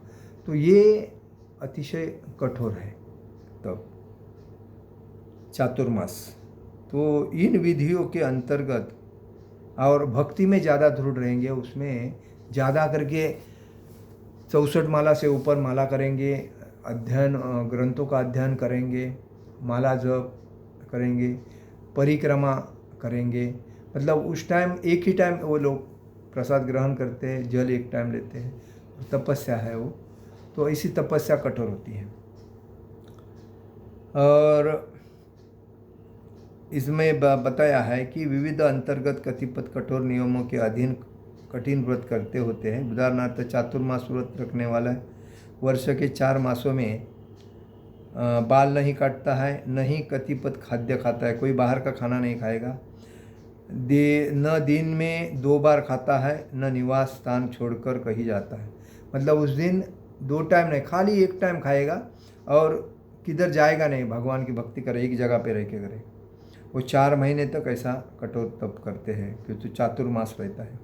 तो ये अतिशय कठोर है तब चातुर्मास। तो इन विधियों के अंतर्गत और भक्ति में ज़्यादा दृढ़ रहेंगे, उसमें ज़्यादा करके 64 माला से ऊपर माला करेंगे, अध्ययन ग्रंथों का अध्ययन करेंगे, माला जप करेंगे, परिक्रमा करेंगे। मतलब उस टाइम एक ही टाइम वो लोग प्रसाद ग्रहण करते हैं, जल एक टाइम लेते हैं, तपस्या है वो। तो ऐसी तपस्या कठोर होती है। और इसमें बताया है कि विविध अंतर्गत कथित कठोर नियमों के अधीन कठिन व्रत करते होते हैं। उदाहरणार्थ चातुर्मास व्रत रखने वाला वर्ष के 4 मासों में बाल नहीं काटता है, न ही कतिपत खाद्य खाता है, कोई बाहर का खाना नहीं खाएगा, न दिन में 2 बार खाता है, न निवास स्थान छोड़कर कहीं जाता है। मतलब उस दिन 2 टाइम नहीं, खाली एक टाइम खाएगा और किधर जाएगा नहीं, भगवान की भक्ति करे, एक जगह पे रह के करे। वो 4 महीने तक ऐसा कठोर तप करते हैं क्योंकि चातुर्मास रहता है।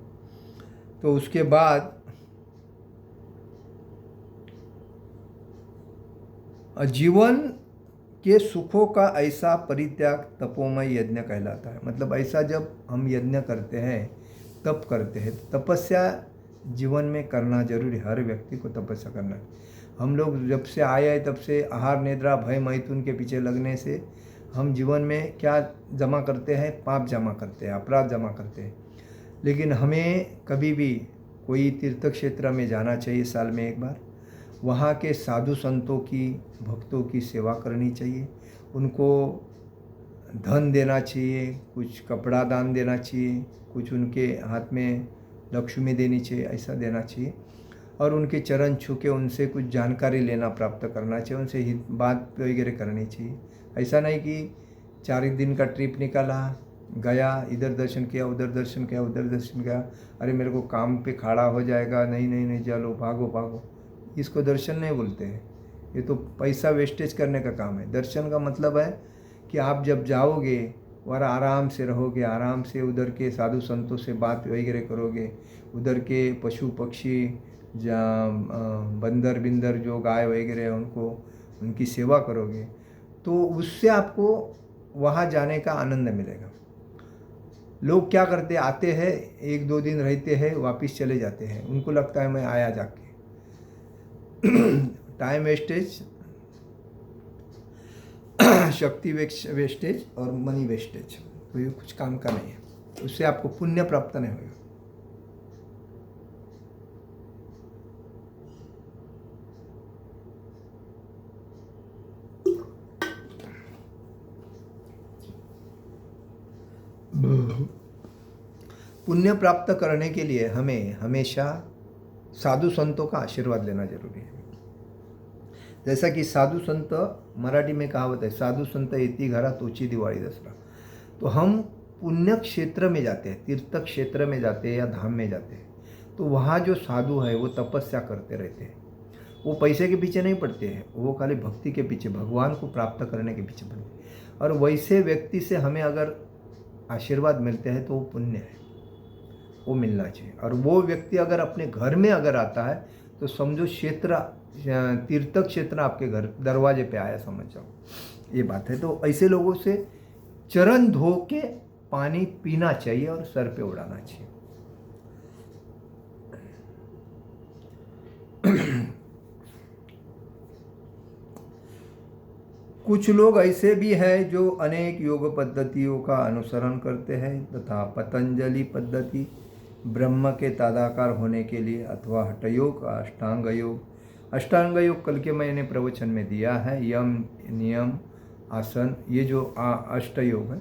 तो उसके बाद जीवन के सुखों का ऐसा परित्याग तपोमय यज्ञ कहलाता है। मतलब ऐसा जब हम यज्ञ करते हैं, तप करते हैं, तपस्या जीवन में करना जरूरी, हर व्यक्ति को तपस्या करना है। हम लोग जब से आए हैं तब से आहार निद्रा भय मैथुन के पीछे लगने से हम जीवन में क्या जमा करते हैं, पाप जमा करते हैं, अपराध जमा करते हैं। लेकिन हमें कभी भी कोई तीर्थ क्षेत्र में जाना चाहिए, साल में एक बार, वहाँ के साधु संतों की, भक्तों की सेवा करनी चाहिए, उनको धन देना चाहिए, कुछ कपड़ा दान देना चाहिए, कुछ उनके हाथ में लक्ष्मी देनी चाहिए, ऐसा देना चाहिए। और उनके चरण छू के उनसे कुछ जानकारी लेना, प्राप्त करना चाहिए, उनसे बात वगैरह करनी चाहिए। ऐसा नहीं कि 4 दिन का ट्रिप निकाला, गया, इधर दर्शन किया, उधर दर्शन किया, उधर दर्शन किया, अरे मेरे को काम पे खड़ा हो जाएगा, नहीं नहीं नहीं चलो भागो भागो, इसको दर्शन नहीं बोलते हैं। ये तो पैसा वेस्टेज करने का काम है। दर्शन का मतलब है कि आप जब जाओगे और आराम से रहोगे, आराम से उधर के साधु संतों से बात वगैरह करोगे, उधर के पशु पक्षी, बंदर बिंदर जो गाय वगैरह उनको, उनकी सेवा करोगे, तो उससे आपको वहाँ जाने का आनंद मिलेगा। लोग क्या करते, आते हैं 1-2 दिन रहते हैं, वापस चले जाते हैं, उनको लगता है मैं आया जाके टाइम वेस्टेज, शक्ति वेस्टेज और मनी वेस्टेज, तो ये कुछ काम का नहीं है, उससे आपको पुण्य प्राप्त नहीं होगा। पुण्य प्राप्त करने के लिए हमें हमेशा साधु संतों का आशीर्वाद लेना जरूरी है। जैसा कि साधु संत, मराठी में कहावत है, साधु संत येती घरा तोची दिवाळी दसरा। तो हम पुण्य क्षेत्र में जाते हैं, तीर्थ क्षेत्र में जाते हैं या धाम में जाते हैं, तो वहाँ जो साधु है वो तपस्या करते रहते हैं, वो पैसे के पीछे नहीं पड़ते हैं, वो खाली भक्ति के पीछे, भगवान को प्राप्त करने के पीछे पड़ते हैं। और वैसे व्यक्ति से हमें अगर आशीर्वाद मिलते हैं तो वो पुण्य है, वो मिलना चाहिए। और वो व्यक्ति अगर अपने घर में अगर आता है तो समझो क्षेत्र, तीर्थ क्षेत्र आपके घर दरवाजे पे आया, समझ जाओ, ये बात है। तो ऐसे लोगों से चरण धो के पानी पीना चाहिए और सर पे उड़ाना चाहिए। कुछ लोग ऐसे भी हैं जो अनेक योग पद्धतियों का अनुसरण करते हैं तथा पतंजलि पद्धति ब्रह्म के तदाकार होने के लिए, अथवा हठयोग, अष्टांग योग। अष्टांग योग कल के मैंने प्रवचन में दिया है, यम, नियम, आसन, ये जो अष्ट योग है,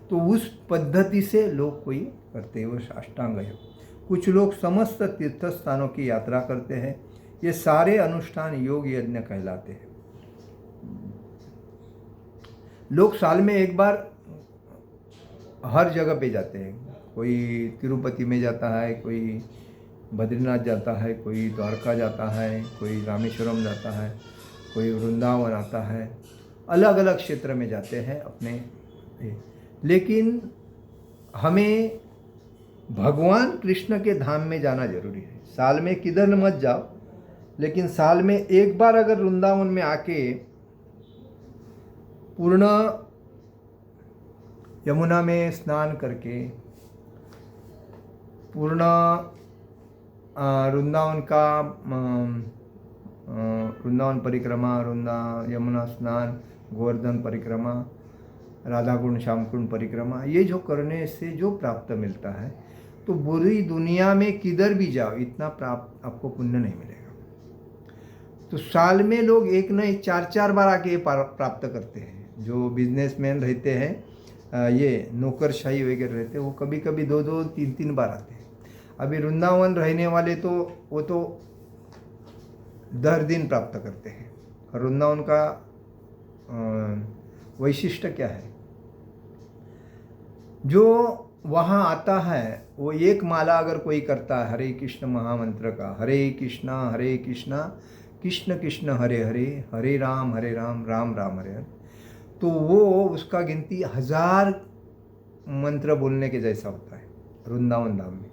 तो उस पद्धति से लोग कोई करते हैं वो अष्टांग योग। कुछ लोग समस्त तीर्थ स्थानों की यात्रा करते हैं। ये सारे अनुष्ठान योग यज्ञ कहलाते हैं। लोग साल में एक बार हर जगह पे जाते हैं। कोई तिरुपति में जाता है, कोई बद्रीनाथ जाता है, कोई द्वारका जाता है, कोई रामेश्वरम जाता है, कोई वृंदावन आता है। अलग अलग क्षेत्र में जाते हैं अपने। लेकिन हमें भगवान कृष्ण के धाम में जाना जरूरी है। साल में किधर मत जाओ, लेकिन साल में एक बार अगर वृंदावन में आके पूर्ण यमुना में स्नान करके पूर्ण वृंदावन का वृंदावन परिक्रमा, यमुना स्नान, गोवर्धन परिक्रमा, राधा कुंड, श्याम कुंड परिक्रमा, ये जो करने से जो प्राप्त मिलता है, तो बुरी दुनिया में किधर भी जाओ इतना प्राप्त आपको पुण्य नहीं मिलेगा। तो साल में लोग एक नहीं 4-4 बार आके प्राप्त करते हैं। जो बिजनेसमैन रहते हैं, ये नौकरशाही वगैरह रहते हैं, वो कभी कभी 2-2, 3-3 बार आते हैं। अभी वृंदावन रहने वाले तो वो तो 10 दिन प्राप्त करते हैं। और वृंदावन का वैशिष्ट्य क्या है, जो वहाँ आता है वो एक माला अगर कोई करता है हरे कृष्ण महामंत्र का, हरे कृष्णा कृष्ण कृष्ण हरे हरे, हरे राम राम राम हरे हरे, तो वो उसका गिनती 1000 मंत्र बोलने के जैसा होता है वृंदावन धाम में।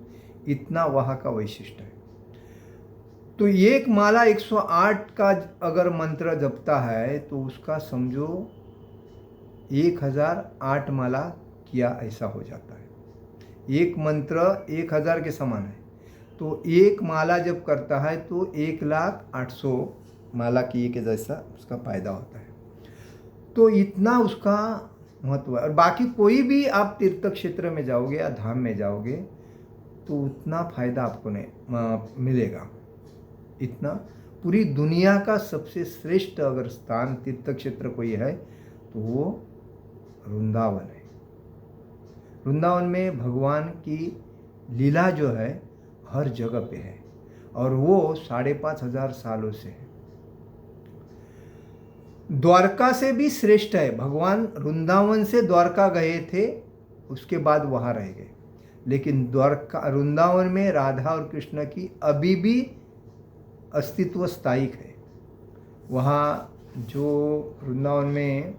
इतना वहाँ का वैशिष्ट्य है। तो एक माला 108 का अगर मंत्र जपता है तो उसका समझो 1008 माला किया ऐसा हो जाता है। एक मंत्र 1000 के समान है। तो एक माला जब करता है तो 1,08,000 माला किए के जैसा उसका फायदा होता है। तो इतना उसका महत्व है। और बाकी कोई भी आप तीर्थ क्षेत्र में जाओगे या धाम में जाओगे तो उतना फायदा आपको नहीं मिलेगा। इतना पूरी दुनिया का सबसे श्रेष्ठ अगर स्थान तीर्थ क्षेत्र कोई है तो वो वृंदावन है। वृंदावन में भगवान की लीला जो है हर जगह पे है और वो 5,500 सालों से है। द्वारका से भी श्रेष्ठ है। भगवान वृंदावन से द्वारका गए थे, उसके बाद वहाँ रह गए। लेकिन द्वारका वृंदावन में राधा और कृष्ण की अभी भी अस्तित्व स्थायिक है। वहाँ जो वृंदावन में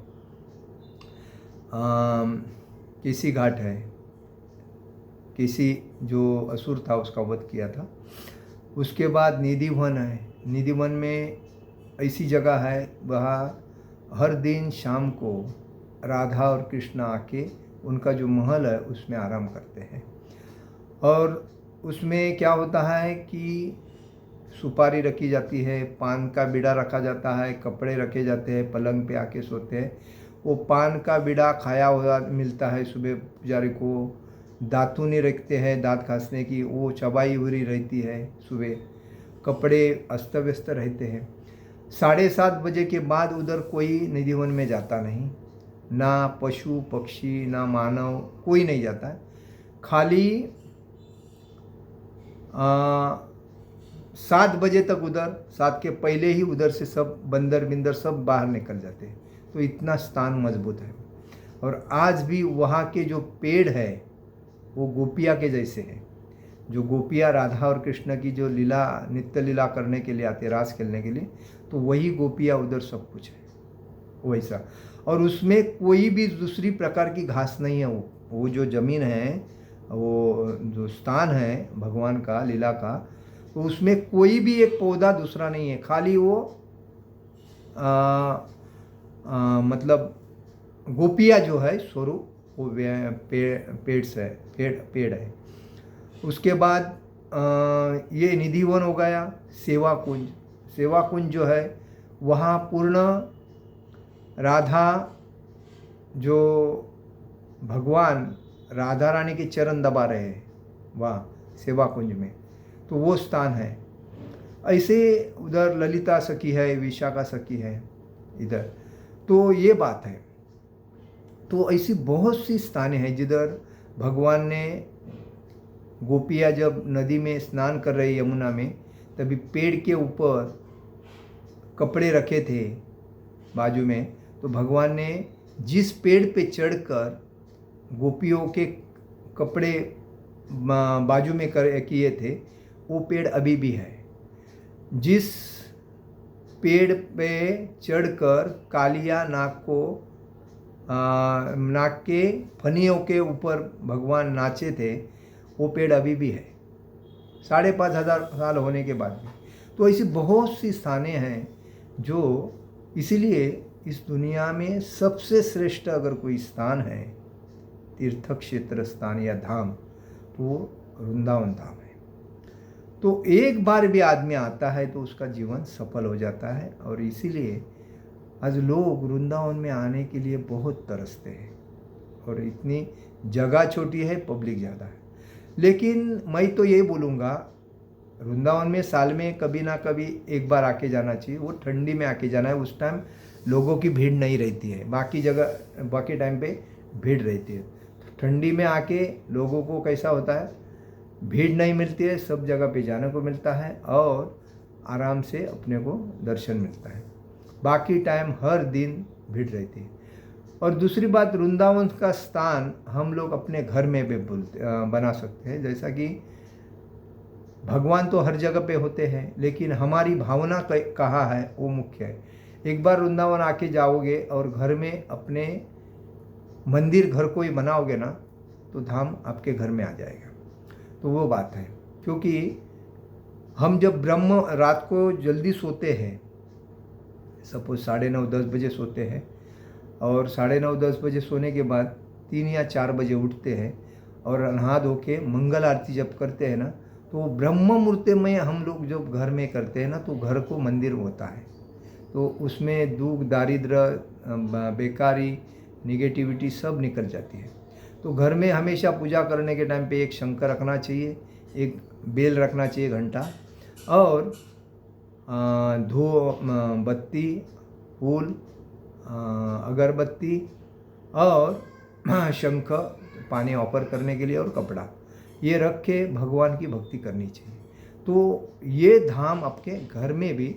केसी घाट है, केसी जो असुर था उसका वध किया था। उसके बाद निधिवन है। निधिवन में ऐसी जगह है, वहाँ हर दिन शाम को राधा और कृष्ण आके उनका जो महल है उसमें आराम करते हैं। और उसमें क्या होता है कि सुपारी रखी जाती है, पान का बीड़ा रखा जाता है, कपड़े रखे जाते हैं, पलंग पे आके सोते हैं। वो पान का बीड़ा खाया हुआ मिलता है सुबह पुजारी को। दातूनी रखते हैं दांत खांसने की, वो चबाई हुई रहती है सुबह। कपड़े अस्त व्यस्त रहते हैं। 7:30 बजे के बाद उधर कोई निधिवन में जाता नहीं, ना पशु पक्षी ना मानव, कोई नहीं जाता है। खाली 7 बजे तक उधर, 7 के पहले ही उधर से सब बंदर बिंदर सब बाहर निकल जाते हैं। तो इतना स्थान मजबूत है। और आज भी वहाँ के जो पेड़ है वो गोपिया के जैसे हैं। जो गोपियाँ राधा और कृष्ण की जो लीला नित्य लीला करने के लिए आते, रास खेलने के लिए, तो वही गोपियाँ उधर सब कुछ है वैसा। और उसमें कोई भी दूसरी प्रकार की घास नहीं है। वो जो ज़मीन है, वो जो स्थान है भगवान का लीला का, तो उसमें कोई भी एक पौधा दूसरा नहीं है। खाली वो मतलब गोपिया जो है स्वरूप वो पेड़ है। उसके बाद ये निधिवन हो गया। सेवा कुंज जो है वहाँ पूर्ण राधा, जो भगवान राधा रानी के चरण दबा रहे हैं वहाँ, सेवा कुंज में, तो वो स्थान है। ऐसे उधर ललिता सखी है, विशाखा सखी है इधर, तो ये बात है। तो ऐसी बहुत सी स्थानें हैं जिधर भगवान ने, गोपियाँ जब नदी में स्नान कर रही यमुना में, तभी पेड़ के ऊपर कपड़े रखे थे बाजू में, तो भगवान ने जिस पेड़ पे चढ़कर गोपियों के कपड़े बाजू में किए थे, वो पेड़ अभी भी है। जिस पेड़ पे चढ़कर कालिया नाक के फनियों के ऊपर भगवान नाचे थे, वो पेड़ अभी भी है 5,500 साल होने के बाद भी। तो ऐसी बहुत सी स्थानें हैं जो, इसीलिए इस दुनिया में सबसे श्रेष्ठ अगर कोई स्थान है, तीर्थ क्षेत्र स्थान या धाम, तो वो वृंदावन धाम है। तो एक बार भी आदमी आता है तो उसका जीवन सफल हो जाता है। और इसीलिए आज लोग वृंदावन में आने के लिए बहुत तरसते हैं। और इतनी जगह छोटी है, पब्लिक ज़्यादा है। लेकिन मैं तो ये बोलूँगा, वृंदावन में साल में कभी ना कभी एक बार आके जाना चाहिए। वो ठंडी में आके जाना है, उस टाइम लोगों की भीड़ नहीं रहती है। बाकी टाइम पे भीड़ रहती है। ठंडी में आके लोगों को कैसा होता है, भीड़ नहीं मिलती है, सब जगह पे जाने को मिलता है और आराम से अपने को दर्शन मिलता है। बाकी टाइम हर दिन भीड़ रहती है। और दूसरी बात, वृंदावन का स्थान हम लोग अपने घर में भी बना सकते हैं। जैसा कि भगवान तो हर जगह पे होते हैं, लेकिन हमारी भावना कहाँ है वो मुख्य है। एक बार वृंदावन आके जाओगे और घर में अपने मंदिर घर को ही बनाओगे ना, तो धाम आपके घर में आ जाएगा। तो वो बात है। क्योंकि हम जब रात को जल्दी सोते हैं, सपोज 9:30-10 बजे सोते हैं, और 9:30-10 बजे सोने के बाद 3 या 4 बजे उठते हैं और नहा धो के मंगल आरती जब करते हैं ना, तो ब्रह्म मुहूर्त में हम लोग जब घर में करते हैं ना, तो घर को मंदिर होता है। तो उसमें दुख, दारिद्र, बेकारी, निगेटिविटी सब निकल जाती है। तो घर में हमेशा पूजा करने के टाइम पे एक शंकर रखना चाहिए, एक बेल रखना चाहिए, घंटा, और बत्ती, फूल, अगरबत्ती और शंख, पानी ऑफर करने के लिए, और कपड़ा, ये रख के भगवान की भक्ति करनी चाहिए। तो ये धाम आपके घर में भी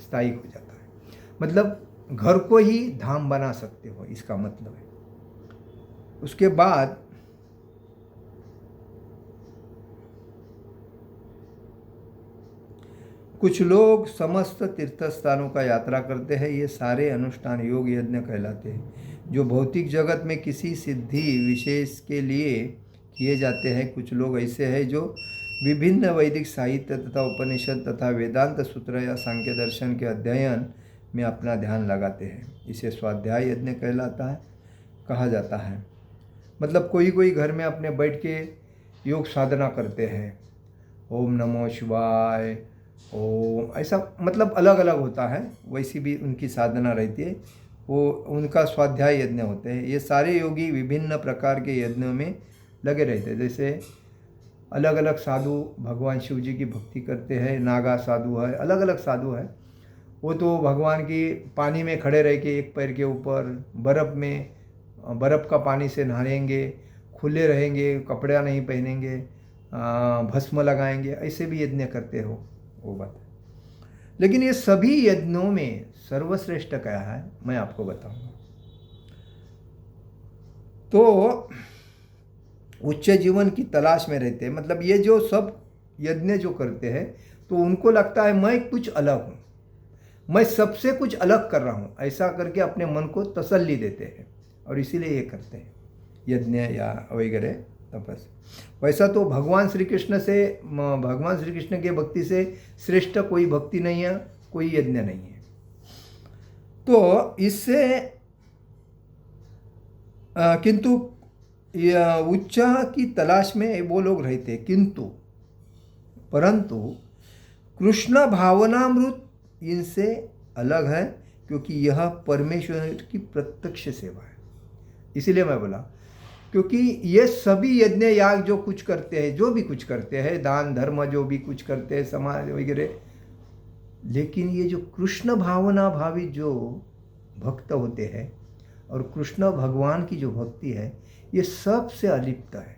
स्थायी हो जाता है। मतलब घर को ही धाम बना सकते हो, इसका मतलब है। उसके बाद कुछ लोग समस्त तीर्थ स्थानों का यात्रा करते हैं। ये सारे अनुष्ठान योग यज्ञ कहलाते हैं, जो भौतिक जगत में किसी सिद्धि विशेष के लिए किए जाते हैं। कुछ लोग ऐसे हैं जो विभिन्न वैदिक साहित्य तथा उपनिषद तथा वेदांत सूत्र या सांख्य दर्शन के अध्ययन में अपना ध्यान लगाते हैं। इसे स्वाध्याय यज्ञ कहा जाता है। मतलब कोई घर में अपने बैठ के योग साधना करते हैं, ओम नमो शिवाय, ओम, ऐसा मतलब अलग अलग होता है। वैसी भी उनकी साधना रहती है, वो उनका स्वाध्याय यज्ञ होते हैं। ये सारे योगी विभिन्न प्रकार के यज्ञों में लगे रहते हैं। जैसे अलग अलग साधु भगवान शिव जी की भक्ति करते हैं, नागा साधु है, अलग अलग साधु है। वो तो भगवान की पानी में खड़े रह के एक पैर के ऊपर बर्फ़ का पानी से नहाएंगे, खुले रहेंगे, कपड़ा नहीं पहनेंगे, भस्म लगाएंगे, ऐसे भी यज्ञ करते हो, वो बात है। लेकिन ये सभी यज्ञों में सर्वश्रेष्ठ क्या है, मैं आपको बताऊंगा। तो उच्च जीवन की तलाश में रहते हैं। मतलब ये जो सब यज्ञ जो करते हैं, तो उनको लगता है मैं कुछ अलग हूँ, मैं सबसे कुछ अलग कर रहा हूँ, ऐसा करके अपने मन को तसल्ली देते हैं, और इसीलिए ये करते हैं यज्ञ या वगैरह तपस। वैसा तो भगवान श्री कृष्ण के भक्ति से श्रेष्ठ कोई भक्ति नहीं है, कोई यज्ञ नहीं है। तो इससे किंतु उच्च की तलाश में वो लोग रहते, परंतु कृष्ण भावनामृत इनसे अलग है, क्योंकि यह परमेश्वर की प्रत्यक्ष सेवा है। इसीलिए मैं बोला क्योंकि ये सभी यज्ञ याग जो कुछ करते हैं, जो भी कुछ करते हैं, दान धर्म जो भी कुछ करते हैं, समाज वगैरह, लेकिन ये जो कृष्ण भावना भावी जो भक्त होते हैं और कृष्ण भगवान की जो भक्ति है, ये सबसे अलिप्त है।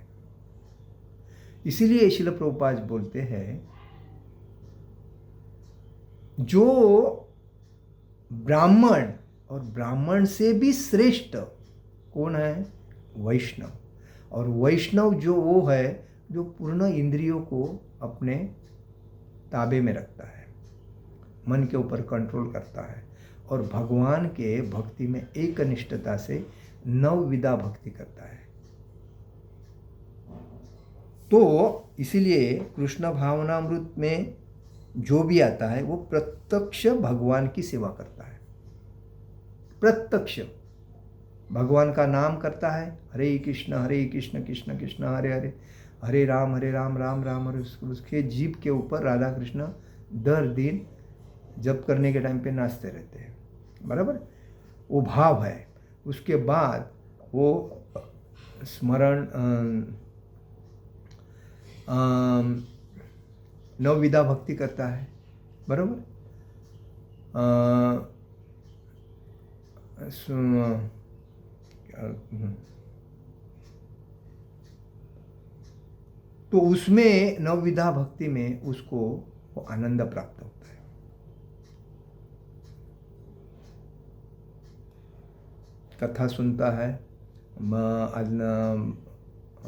इसीलिए श्रील प्रभुपाद बोलते हैं, जो ब्राह्मण और ब्राह्मण से भी श्रेष्ठ कौन है? वैष्णव। और वैष्णव जो वो है जो पूर्ण इंद्रियों को अपने ताबे में रखता है, मन के ऊपर कंट्रोल करता है और भगवान के भक्ति में एक निष्ठता से नवविधा भक्ति करता है। तो इसीलिए कृष्ण भावनामृत में जो भी आता है वो प्रत्यक्ष भगवान की सेवा करता है, प्रत्यक्ष भगवान का नाम करता है, हरे कृष्ण कृष्ण कृष्ण हरे हरे, हरे राम राम राम हरे। उसके जीभ के ऊपर राधा कृष्ण दर दिन जप करने के टाइम पे नाचते रहते हैं, बराबर, वो भाव है। उसके बाद वो स्मरण नवविधा भक्ति करता है, बराबर। तो उसमें नवविधा भक्ति में उसको वो आनंद प्राप्त होता है। कथा सुनता है,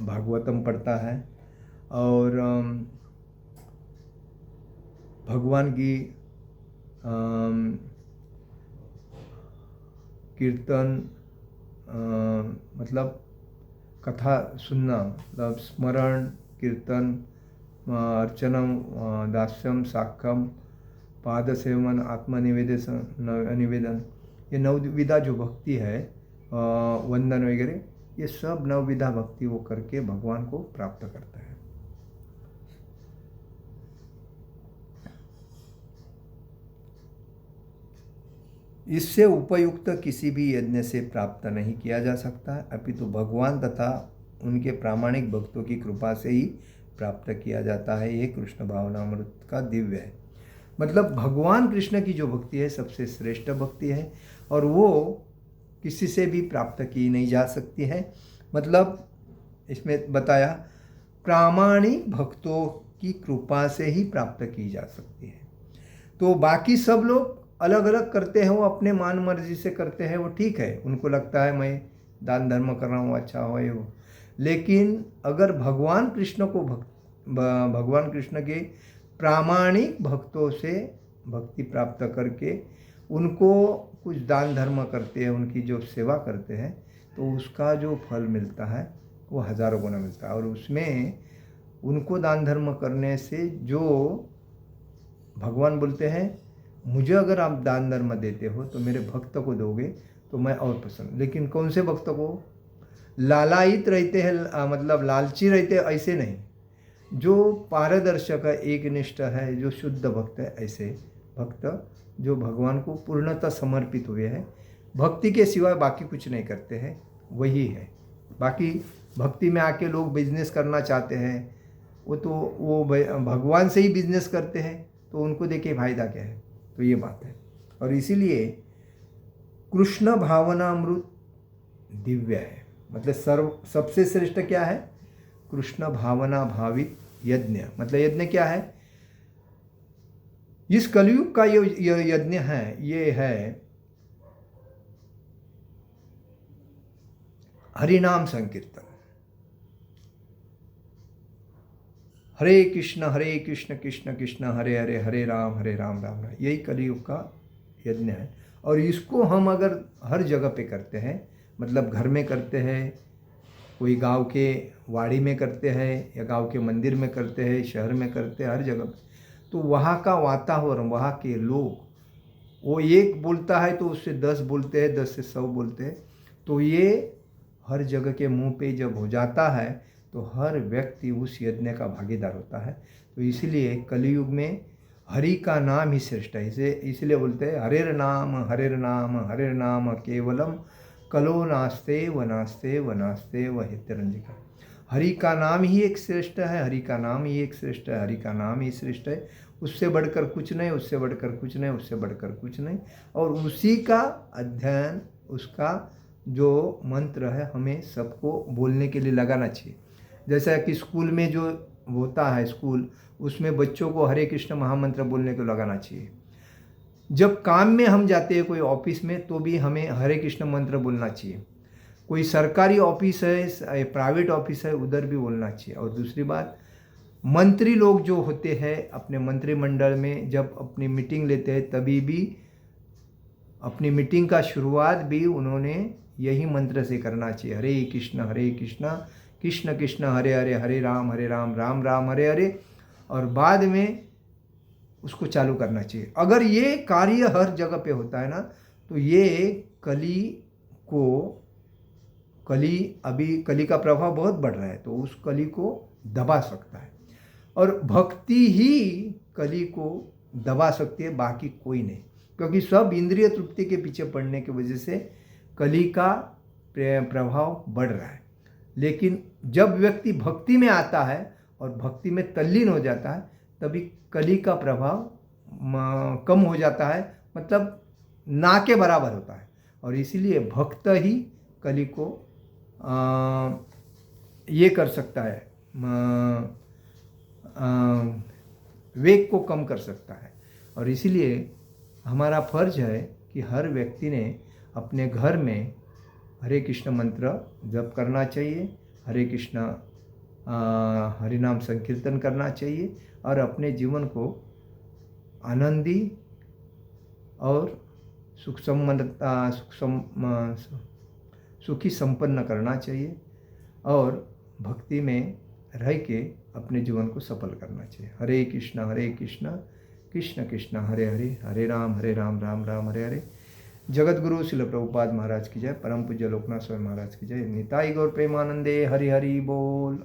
भागवतम पढ़ता है और भगवान की कीर्तन, मतलब कथा सुनना, मतलब स्मरण कीर्तन, अर्चनम, दास्यम, साक्ष्यम, पाद सेवन, निवेदन, ये नवविधा जो भक्ति है, वंदन वगैरह, ये सब नवविधा भक्ति वो करके भगवान को प्राप्त करता है। इससे उपयुक्त किसी भी यज्ञ से प्राप्त नहीं किया जा सकता, अपितु भगवान तथा उनके प्रामाणिक भक्तों की कृपा से ही प्राप्त किया जाता है। ये कृष्ण भावनामृत का दिव्य है। मतलब भगवान कृष्ण की जो भक्ति है सबसे श्रेष्ठ भक्ति है और वो किसी से भी प्राप्त की नहीं जा सकती है। मतलब इसमें बताया प्रामाणिक भक्तों की कृपा से ही प्राप्त की जा सकती है। तो बाकी सब लोग अलग अलग करते हैं, वो अपने मान मर्जी से करते हैं, वो ठीक है, उनको लगता है मैं दान धर्म कर रहा हूँ, अच्छा हो ये वो। लेकिन अगर भगवान कृष्ण को भगवान कृष्ण के प्रामाणिक भक्तों से भक्ति प्राप्त करके उनको कुछ दान धर्म करते हैं, उनकी जो सेवा करते हैं, तो उसका जो फल मिलता है वो हजारों गुना मिलता है। और उसमें उनको दान धर्म करने से जो भगवान बोलते हैं, मुझे अगर आप दान धर्म देते हो तो मेरे भक्त को दोगे तो मैं और पसंद। लेकिन कौन से भक्त को? लालायित रहते हैं, मतलब लालची रहते हैं, ऐसे नहीं। जो पारदर्शक है, एक निष्ठ है, जो शुद्ध भक्त है, ऐसे भक्त जो भगवान को पूर्णतः समर्पित हुए हैं, भक्ति के सिवाय बाकी कुछ नहीं करते हैं, वही है। बाकी भक्ति में आके लोग बिजनेस करना चाहते हैं, वो भगवान से ही बिजनेस करते हैं, तो उनको देखिए फायदा क्या है। तो ये बात है। और इसीलिए कृष्ण भावनामृत दिव्य है। मतलब सबसे श्रेष्ठ क्या है? कृष्ण भावना भावित यज्ञ। मतलब यज्ञ क्या है? इस कलयुग का ये यज्ञ है, ये है हरिनाम संकीर्तन। हरे कृष्ण कृष्ण कृष्ण हरे हरे, हरे राम राम राम। यही कलयुग का यज्ञ है। और इसको हम अगर हर जगह पे करते हैं, मतलब घर में करते हैं, कोई गांव के वाड़ी में करते हैं या गांव के मंदिर में करते हैं, शहर में करते हैं, हर जगह पे, तो वहाँ का वातावरण, वहाँ के लोग, वो एक बोलता है तो उससे 10 बोलते हैं, 10 से 100 बोलते हैं। तो ये हर जगह के मुंह पे जब हो जाता है तो हर व्यक्ति उस यज्ञ का भागीदार होता है। तो इसीलिए कलयुग में हरि का नाम ही श्रेष्ठ है। इसलिए बोलते हैं हरेर नाम केवलम कलो नास्ते वनास्ते वनास्ते वह तिरंजिका। हरि का नाम ही एक श्रेष्ठ है, हरि का नाम ही एक श्रेष्ठ है, हरि का नाम ही श्रेष्ठ है। उससे बढ़कर कुछ नहीं, उससे बढ़कर कुछ नहीं, उससे बढ़कर कुछ नहीं। और उसी का अध्ययन, उसका जो मंत्र है, हमें सबको बोलने के लिए लगाना चाहिए। जैसा कि स्कूल में जो होता है स्कूल, उसमें बच्चों को हरे कृष्ण महामंत्र बोलने को लगाना चाहिए। जब काम में हम जाते हैं कोई ऑफिस में, तो भी हमें हरे कृष्ण मंत्र बोलना चाहिए। कोई सरकारी ऑफिस है, प्राइवेट ऑफिस है, उधर भी बोलना चाहिए। और दूसरी बात, मंत्री लोग जो होते हैं अपने मंत्रिमंडल में, जब अपनी मीटिंग लेते हैं, तभी भी अपनी मीटिंग का शुरुआत भी उन्होंने यही मंत्र से करना चाहिए, हरे कृष्ण कृष्ण कृष्ण हरे हरे, हरे राम राम राम हरे हरे। और बाद में उसको चालू करना चाहिए। अगर ये कार्य हर जगह पे होता है ना, तो ये अभी कली का प्रभाव बहुत बढ़ रहा है, तो उस कली को दबा सकता है। और भक्ति ही कली को दबा सकती है, बाकी कोई नहीं। क्योंकि सब इंद्रिय तृप्ति के पीछे पड़ने की वजह से कली का प्रभाव बढ़ रहा है। लेकिन जब व्यक्ति भक्ति में आता है और भक्ति में तल्लीन हो जाता है, तभी कली का प्रभाव कम हो जाता है, मतलब ना के बराबर होता है। और इसीलिए भक्त ही कली को ये कर सकता है, वेग को कम कर सकता है। और इसीलिए हमारा फर्ज है कि हर व्यक्ति ने अपने घर में हरे कृष्ण मंत्र जप करना चाहिए, हरे कृष्ण हरि नाम संकीर्तन करना चाहिए, और अपने जीवन को आनंदी और सुखी संपन्न करना चाहिए। और भक्ति में रह के अपने जीवन को सफल करना चाहिए। हरे कृष्ण कृष्ण कृष्ण हरे हरे, हरे राम राम राम हरे हरे। जगत गुरु शिल प्रभुपाद महाराज की जय। परम पूज्य लोकनाथ स्वामी महाराज की जय। निताई गौर प्रेमानंदे। हरि हरि बोल।